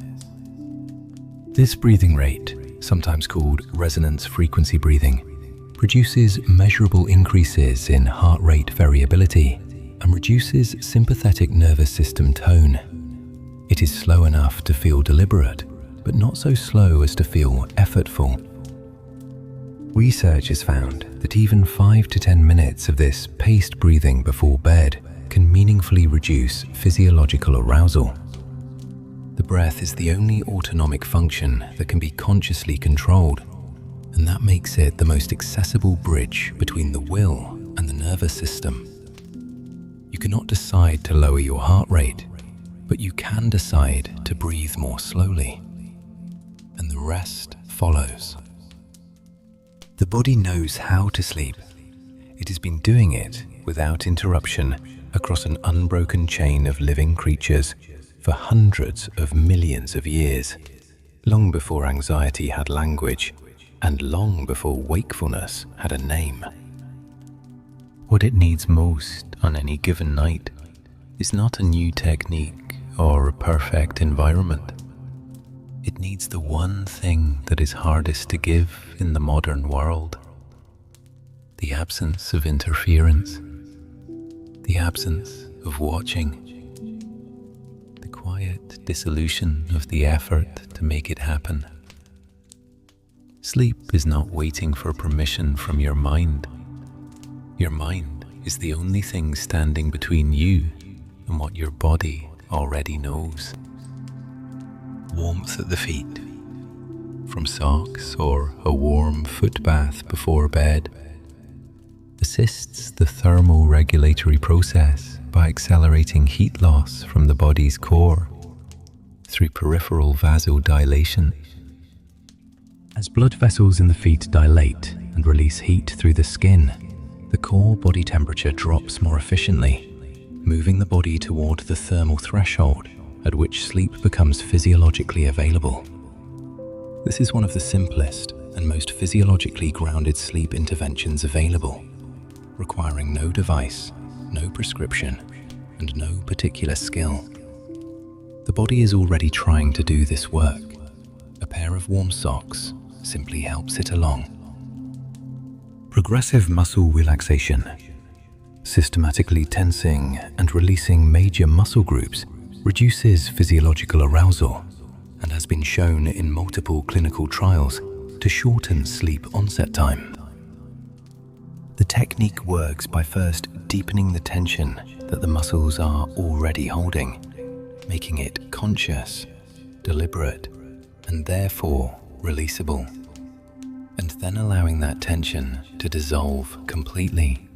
This breathing rate, sometimes called resonance frequency breathing, produces measurable increases in heart rate variability and reduces sympathetic nervous system tone. It is slow enough to feel deliberate, but not so slow as to feel effortful. Research has found that even 5 to 10 minutes of this paced breathing before bed can meaningfully reduce physiological arousal. The breath is the only autonomic function that can be consciously controlled, and that makes it the most accessible bridge between the will and the nervous system. You cannot decide to lower your heart rate, but you can decide to breathe more slowly, and the rest follows. The body knows how to sleep. It has been doing it without interruption across an unbroken chain of living creatures for hundreds of millions of years, long before anxiety had language and long before wakefulness had a name. What it needs most on any given night is not a new technique or a perfect environment. It needs the one thing that is hardest to give in the modern world: the absence of interference, the absence of watching, the quiet dissolution of the effort to make it happen. Sleep is not waiting for permission from your mind. Your mind is the only thing standing between you and what your body already knows. Warmth at the feet, from socks or a warm foot bath before bed, assists the thermal regulatory process by accelerating heat loss from the body's core through peripheral vasodilation. As blood vessels in the feet dilate and release heat through the skin, the core body temperature drops more efficiently, moving the body toward the thermal threshold at which sleep becomes physiologically available. This is one of the simplest and most physiologically grounded sleep interventions available, requiring no device, no prescription, and no particular skill. The body is already trying to do this work. A pair of warm socks simply helps it along. Progressive muscle relaxation. Systematically tensing and releasing major muscle groups reduces physiological arousal and has been shown in multiple clinical trials to shorten sleep onset time. The technique works by first deepening the tension that the muscles are already holding, making it conscious, deliberate, and therefore releasable, and then allowing that tension to dissolve completely.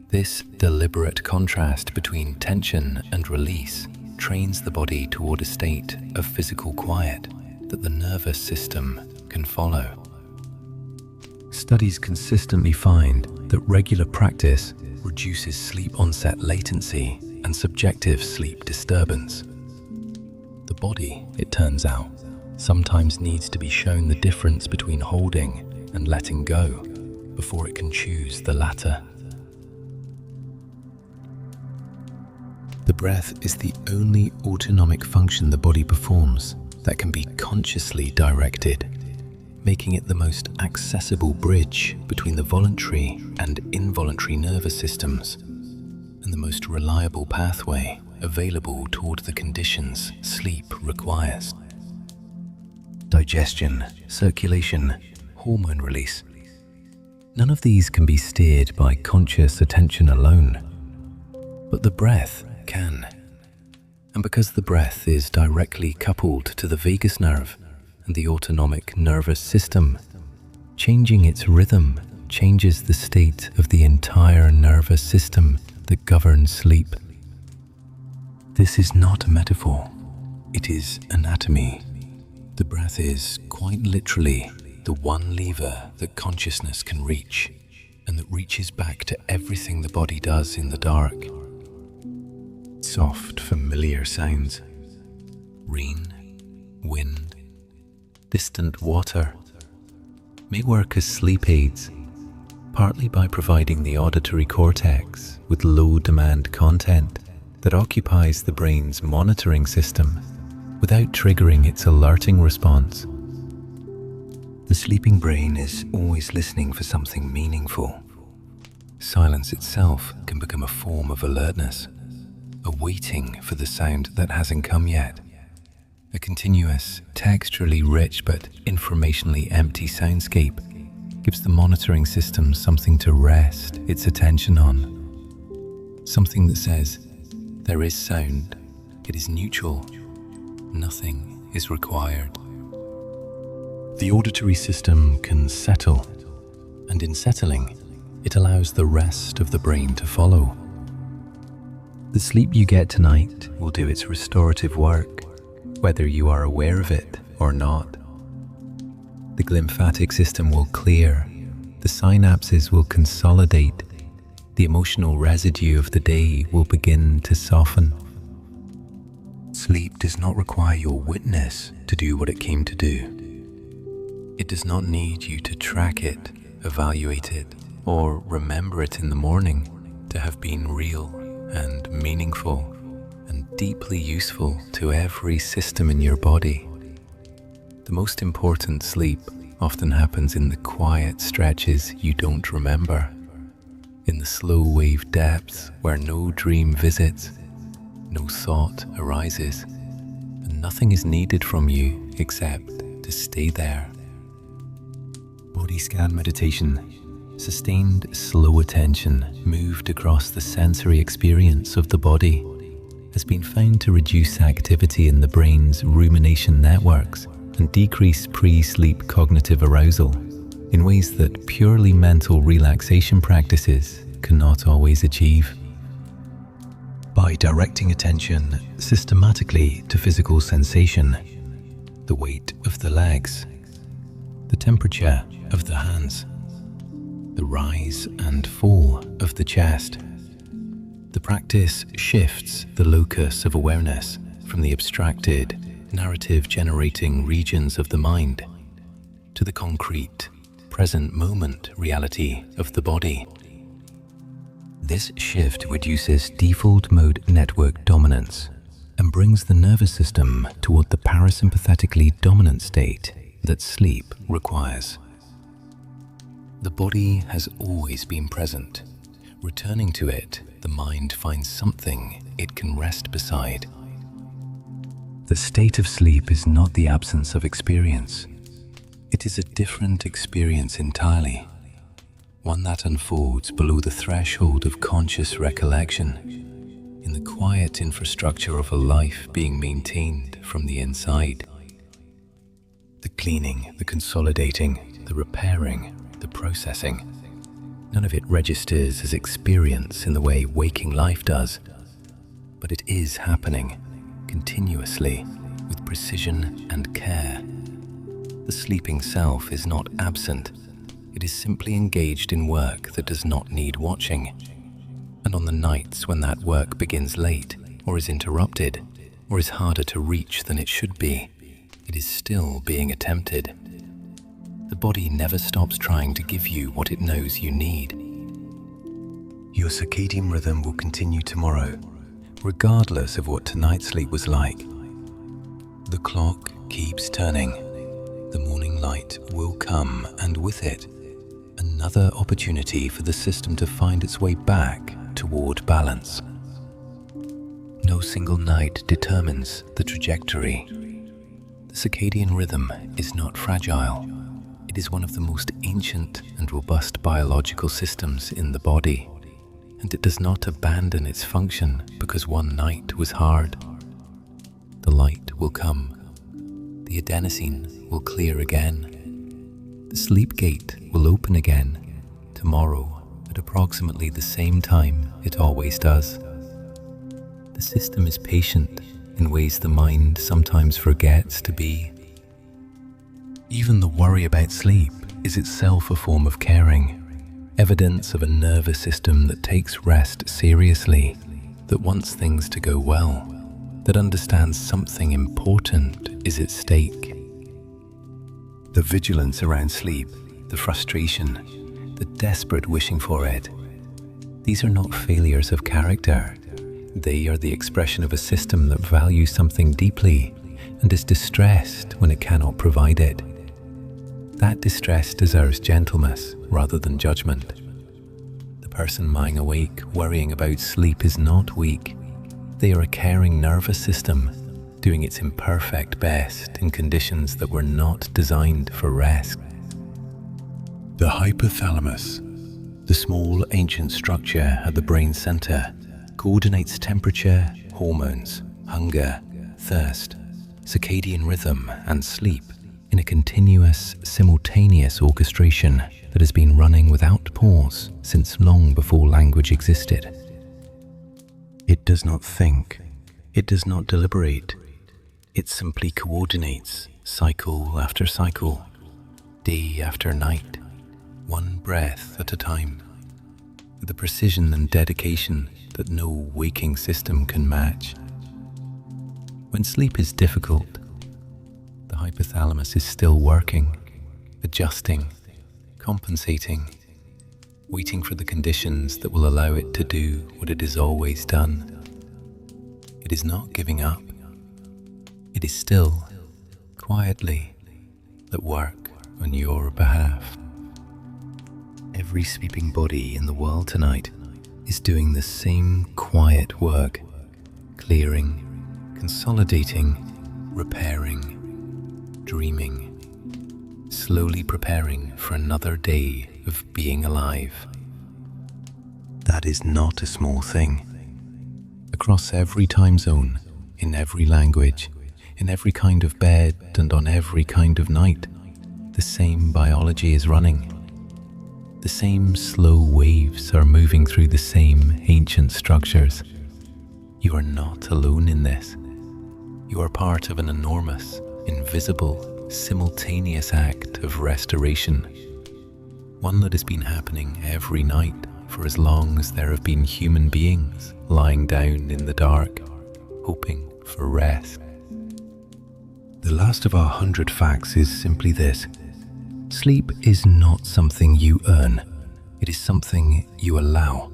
This deliberate contrast between tension and release trains the body toward a state of physical quiet that the nervous system can follow. Studies consistently find that regular practice reduces sleep onset latency and subjective sleep disturbance. The body, it turns out, sometimes needs to be shown the difference between holding and letting go before it can choose the latter. The breath is the only autonomic function the body performs that can be consciously directed, making it the most accessible bridge between the voluntary and involuntary nervous systems, and the most reliable pathway available toward the conditions sleep requires. Digestion, circulation, hormone release. None of these can be steered by conscious attention alone, but the breath can. And because the breath is directly coupled to the vagus nerve and the autonomic nervous system, changing its rhythm changes the state of the entire nervous system that governs sleep. This is not a metaphor, it is anatomy. The breath is, quite literally, the one lever that consciousness can reach, and that reaches back to everything the body does in the dark. Soft, familiar sounds. Rain, wind, distant water may work as sleep aids, partly by providing the auditory cortex with low-demand content that occupies the brain's monitoring system without triggering its alerting response. The sleeping brain is always listening for something meaningful. Silence itself can become a form of alertness, a waiting for the sound that hasn't come yet. A continuous, texturally rich but informationally empty soundscape gives the monitoring system something to rest its attention on. Something that says, there is sound, it is neutral, nothing is required. The auditory system can settle, and in settling, it allows the rest of the brain to follow. The sleep you get tonight will do its restorative work, whether you are aware of it or not. The glymphatic system will clear, the synapses will consolidate, the emotional residue of the day will begin to soften. Sleep does not require your witness to do what it came to do. It does not need you to track it, evaluate it, or remember it in the morning to have been real and meaningful and deeply useful to every system in your body. The most important sleep often happens in the quiet stretches you don't remember, in the slow wave depths where no dream visits, no thought arises, and nothing is needed from you except to stay there. Body scan meditation, sustained slow attention moved across the sensory experience of the body, has been found to reduce activity in the brain's rumination networks and decrease pre-sleep cognitive arousal in ways that purely mental relaxation practices cannot always achieve. By directing attention systematically to physical sensation, the weight of the legs, the temperature of the hands, the rise and fall of the chest, the practice shifts the locus of awareness from the abstracted, narrative-generating regions of the mind to the concrete, present moment reality of the body. This shift reduces default mode network dominance and brings the nervous system toward the parasympathetically dominant state that sleep requires. The body has always been present. Returning to it, the mind finds something it can rest beside. The state of sleep is not the absence of experience. It is a different experience entirely, one that unfolds below the threshold of conscious recollection, in the quiet infrastructure of a life being maintained from the inside. The cleaning, the consolidating, the repairing, the processing, none of it registers as experience in the way waking life does, but it is happening continuously with precision and care. The sleeping self is not absent. It is simply engaged in work that does not need watching. And on the nights when that work begins late, or is interrupted, or is harder to reach than it should be, it is still being attempted. The body never stops trying to give you what it knows you need. Your circadian rhythm will continue tomorrow, regardless of what tonight's sleep was like. The clock keeps turning. The morning light will come, and with it, another opportunity for the system to find its way back toward balance. No single night determines the trajectory. The circadian rhythm is not fragile. It is one of the most ancient and robust biological systems in the body, and it does not abandon its function because one night was hard. The light will come. The adenosine will clear again. The sleep gate will open again tomorrow at approximately the same time it always does. The system is patient in ways the mind sometimes forgets to be. Even the worry about sleep is itself a form of caring, evidence of a nervous system that takes rest seriously, that wants things to go well, that understands something important is at stake. The vigilance around sleep, the frustration, the desperate wishing for it, these are not failures of character. They are the expression of a system that values something deeply and is distressed when it cannot provide it. That distress deserves gentleness rather than judgment. The person lying awake, worrying about sleep is not weak. They are a caring nervous system, doing its imperfect best in conditions that were not designed for rest. The hypothalamus, the small ancient structure at the brain center, coordinates temperature, hormones, hunger, thirst, circadian rhythm, and sleep in a continuous, simultaneous orchestration that has been running without pause since long before language existed. It does not think, it does not deliberate, it simply coordinates cycle after cycle, day after night, one breath at a time, with a precision and dedication that no waking system can match. When sleep is difficult, the hypothalamus is still working, adjusting, compensating, waiting for the conditions that will allow it to do what it has always done. It is not giving up. It is still, quietly, at work on your behalf. Every sleeping body in the world tonight is doing the same quiet work, clearing, consolidating, repairing, dreaming, slowly preparing for another day of being alive. That is not a small thing. Across every time zone, in every language, in every kind of bed and on every kind of night, the same biology is running. The same slow waves are moving through the same ancient structures. You are not alone in this. You are part of an enormous, invisible, simultaneous act of restoration. One that has been happening every night for as long as there have been human beings lying down in the dark, hoping for rest. The last of our 100 facts is simply this. Sleep is not something you earn. It is something you allow.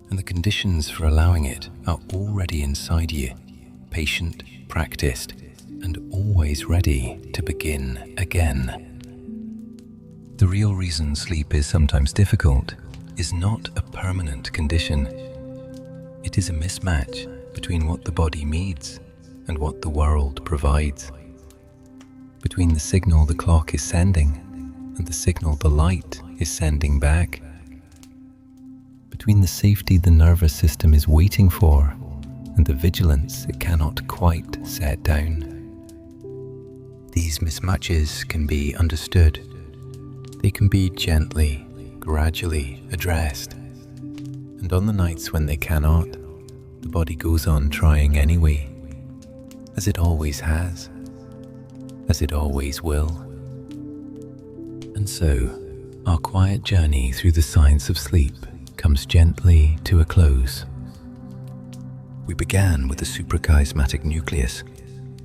And the conditions for allowing it are already inside you, patient, practiced, and always ready to begin again. The real reason sleep is sometimes difficult is not a permanent condition. It is a mismatch between what the body needs and what the world provides. Between the signal the clock is sending and the signal the light is sending back. Between the safety the nervous system is waiting for and the vigilance it cannot quite set down. These mismatches can be understood. They can be gently, gradually addressed. And on the nights when they cannot, the body goes on trying anyway, as it always has, as it always will. And so, our quiet journey through the science of sleep comes gently to a close. We began with the suprachiasmatic nucleus,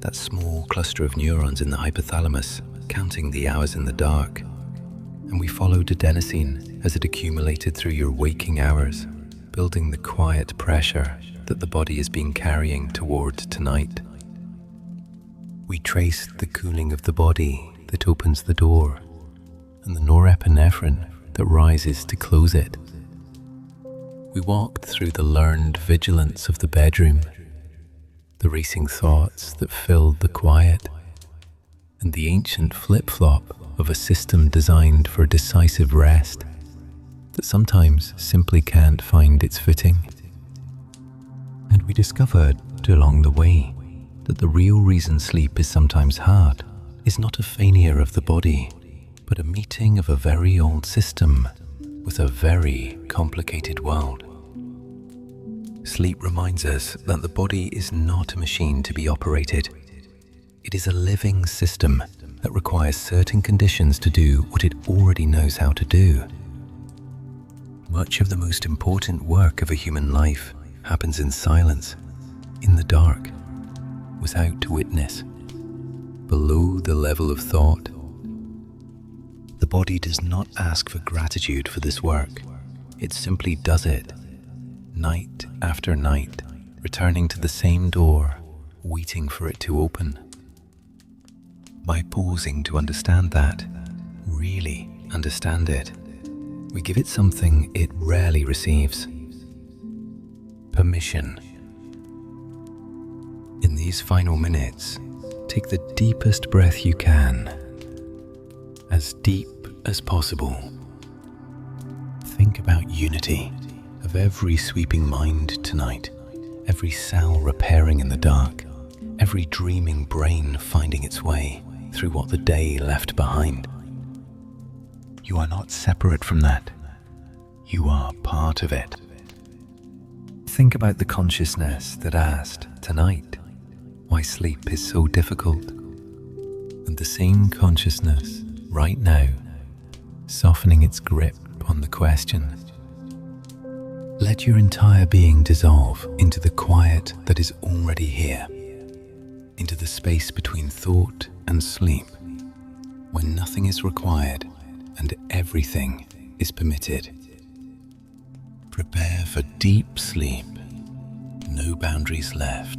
that small cluster of neurons in the hypothalamus, counting the hours in the dark. And we followed adenosine as it accumulated through your waking hours, building the quiet pressure that the body has been carrying toward tonight. We traced the cooling of the body that opens the door, and the norepinephrine that rises to close it. We walked through the learned vigilance of the bedroom, the racing thoughts that filled the quiet, and the ancient flip-flop of a system designed for decisive rest that sometimes simply can't find its footing. And we discovered along the way that the real reason sleep is sometimes hard is not a failure of the body, but a meeting of a very old system with a very complicated world. Sleep reminds us that the body is not a machine to be operated. It is a living system that requires certain conditions to do what it already knows how to do. Much of the most important work of a human life happens in silence, in the dark, without witness, below the level of thought. The body does not ask for gratitude for this work. It simply does it, night after night, returning to the same door, waiting for it to open. By pausing to understand that, really understand it, we give it something it rarely receives: permission. In these final minutes, take the deepest breath you can, as deep as possible. Think about unity of every sweeping mind tonight, every cell repairing in the dark, every dreaming brain finding its way through what the day left behind. You are not separate from that. You are part of it. Think about the consciousness that asked tonight why sleep is so difficult, and the same consciousness right now softening its grip on the question. Let your entire being dissolve into the quiet that is already here, into the space between thought and sleep, when nothing is required and everything is permitted. Prepare for deep sleep, no boundaries left,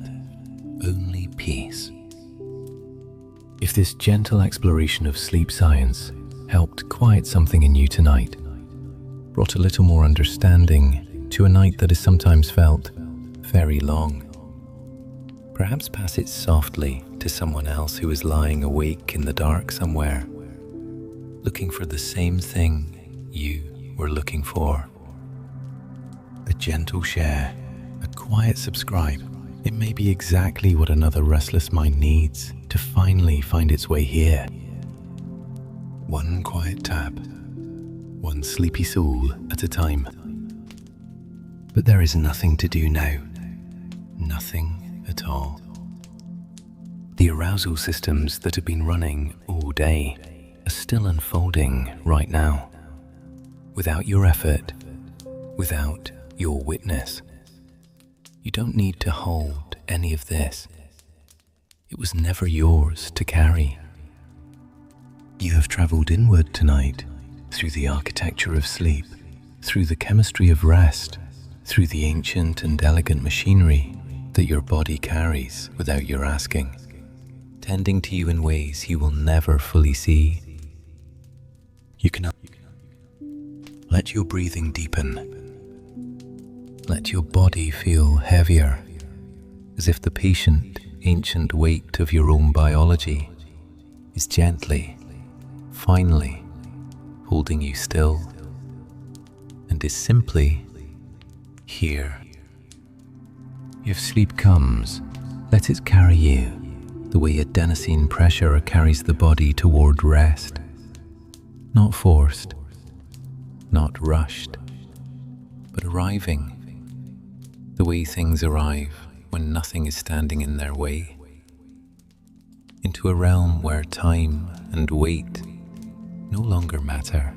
only peace. If this gentle exploration of sleep science helped quiet something in you tonight, brought a little more understanding to a night that is sometimes felt very long, perhaps pass it softly to someone else who is lying awake in the dark somewhere, looking for the same thing you were looking for. A gentle share, a quiet subscribe. It may be exactly what another restless mind needs to finally find its way here. One quiet tap, one sleepy soul at a time. But there is nothing to do now. Nothing at all. The arousal systems that have been running all day are still unfolding right now, without your effort, without your witness. You don't need to hold any of this. It was never yours to carry. You have traveled inward tonight, through the architecture of sleep, through the chemistry of rest, through the ancient and elegant machinery that your body carries without your asking, tending to you in ways you will never fully see. You can let your breathing deepen. Let your body feel heavier, as if the patient, ancient weight of your own biology is gently, finally holding you still, and is simply here. If sleep comes, let it carry you the way adenosine pressure carries the body toward rest. Not forced, not rushed, but arriving the way things arrive when nothing is standing in their way, into a realm where time and weight no longer matter.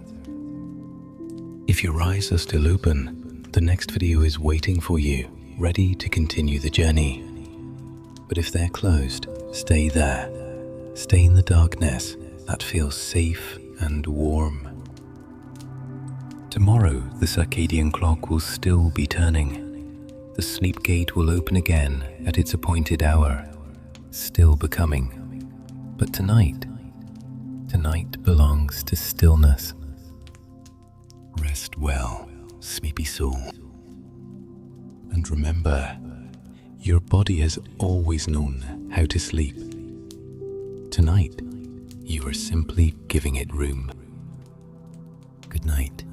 If your eyes are still open, The next video is waiting for you, ready to continue the journey. But if they're closed, stay there. Stay in the darkness that feels safe and warm. Tomorrow, the circadian clock will still be turning. The sleep gate will open again at its appointed hour, still becoming. But tonight belongs to stillness. Rest well, sleepy soul. And remember, your body has always known how to sleep. Tonight, you are simply giving it room. Good night.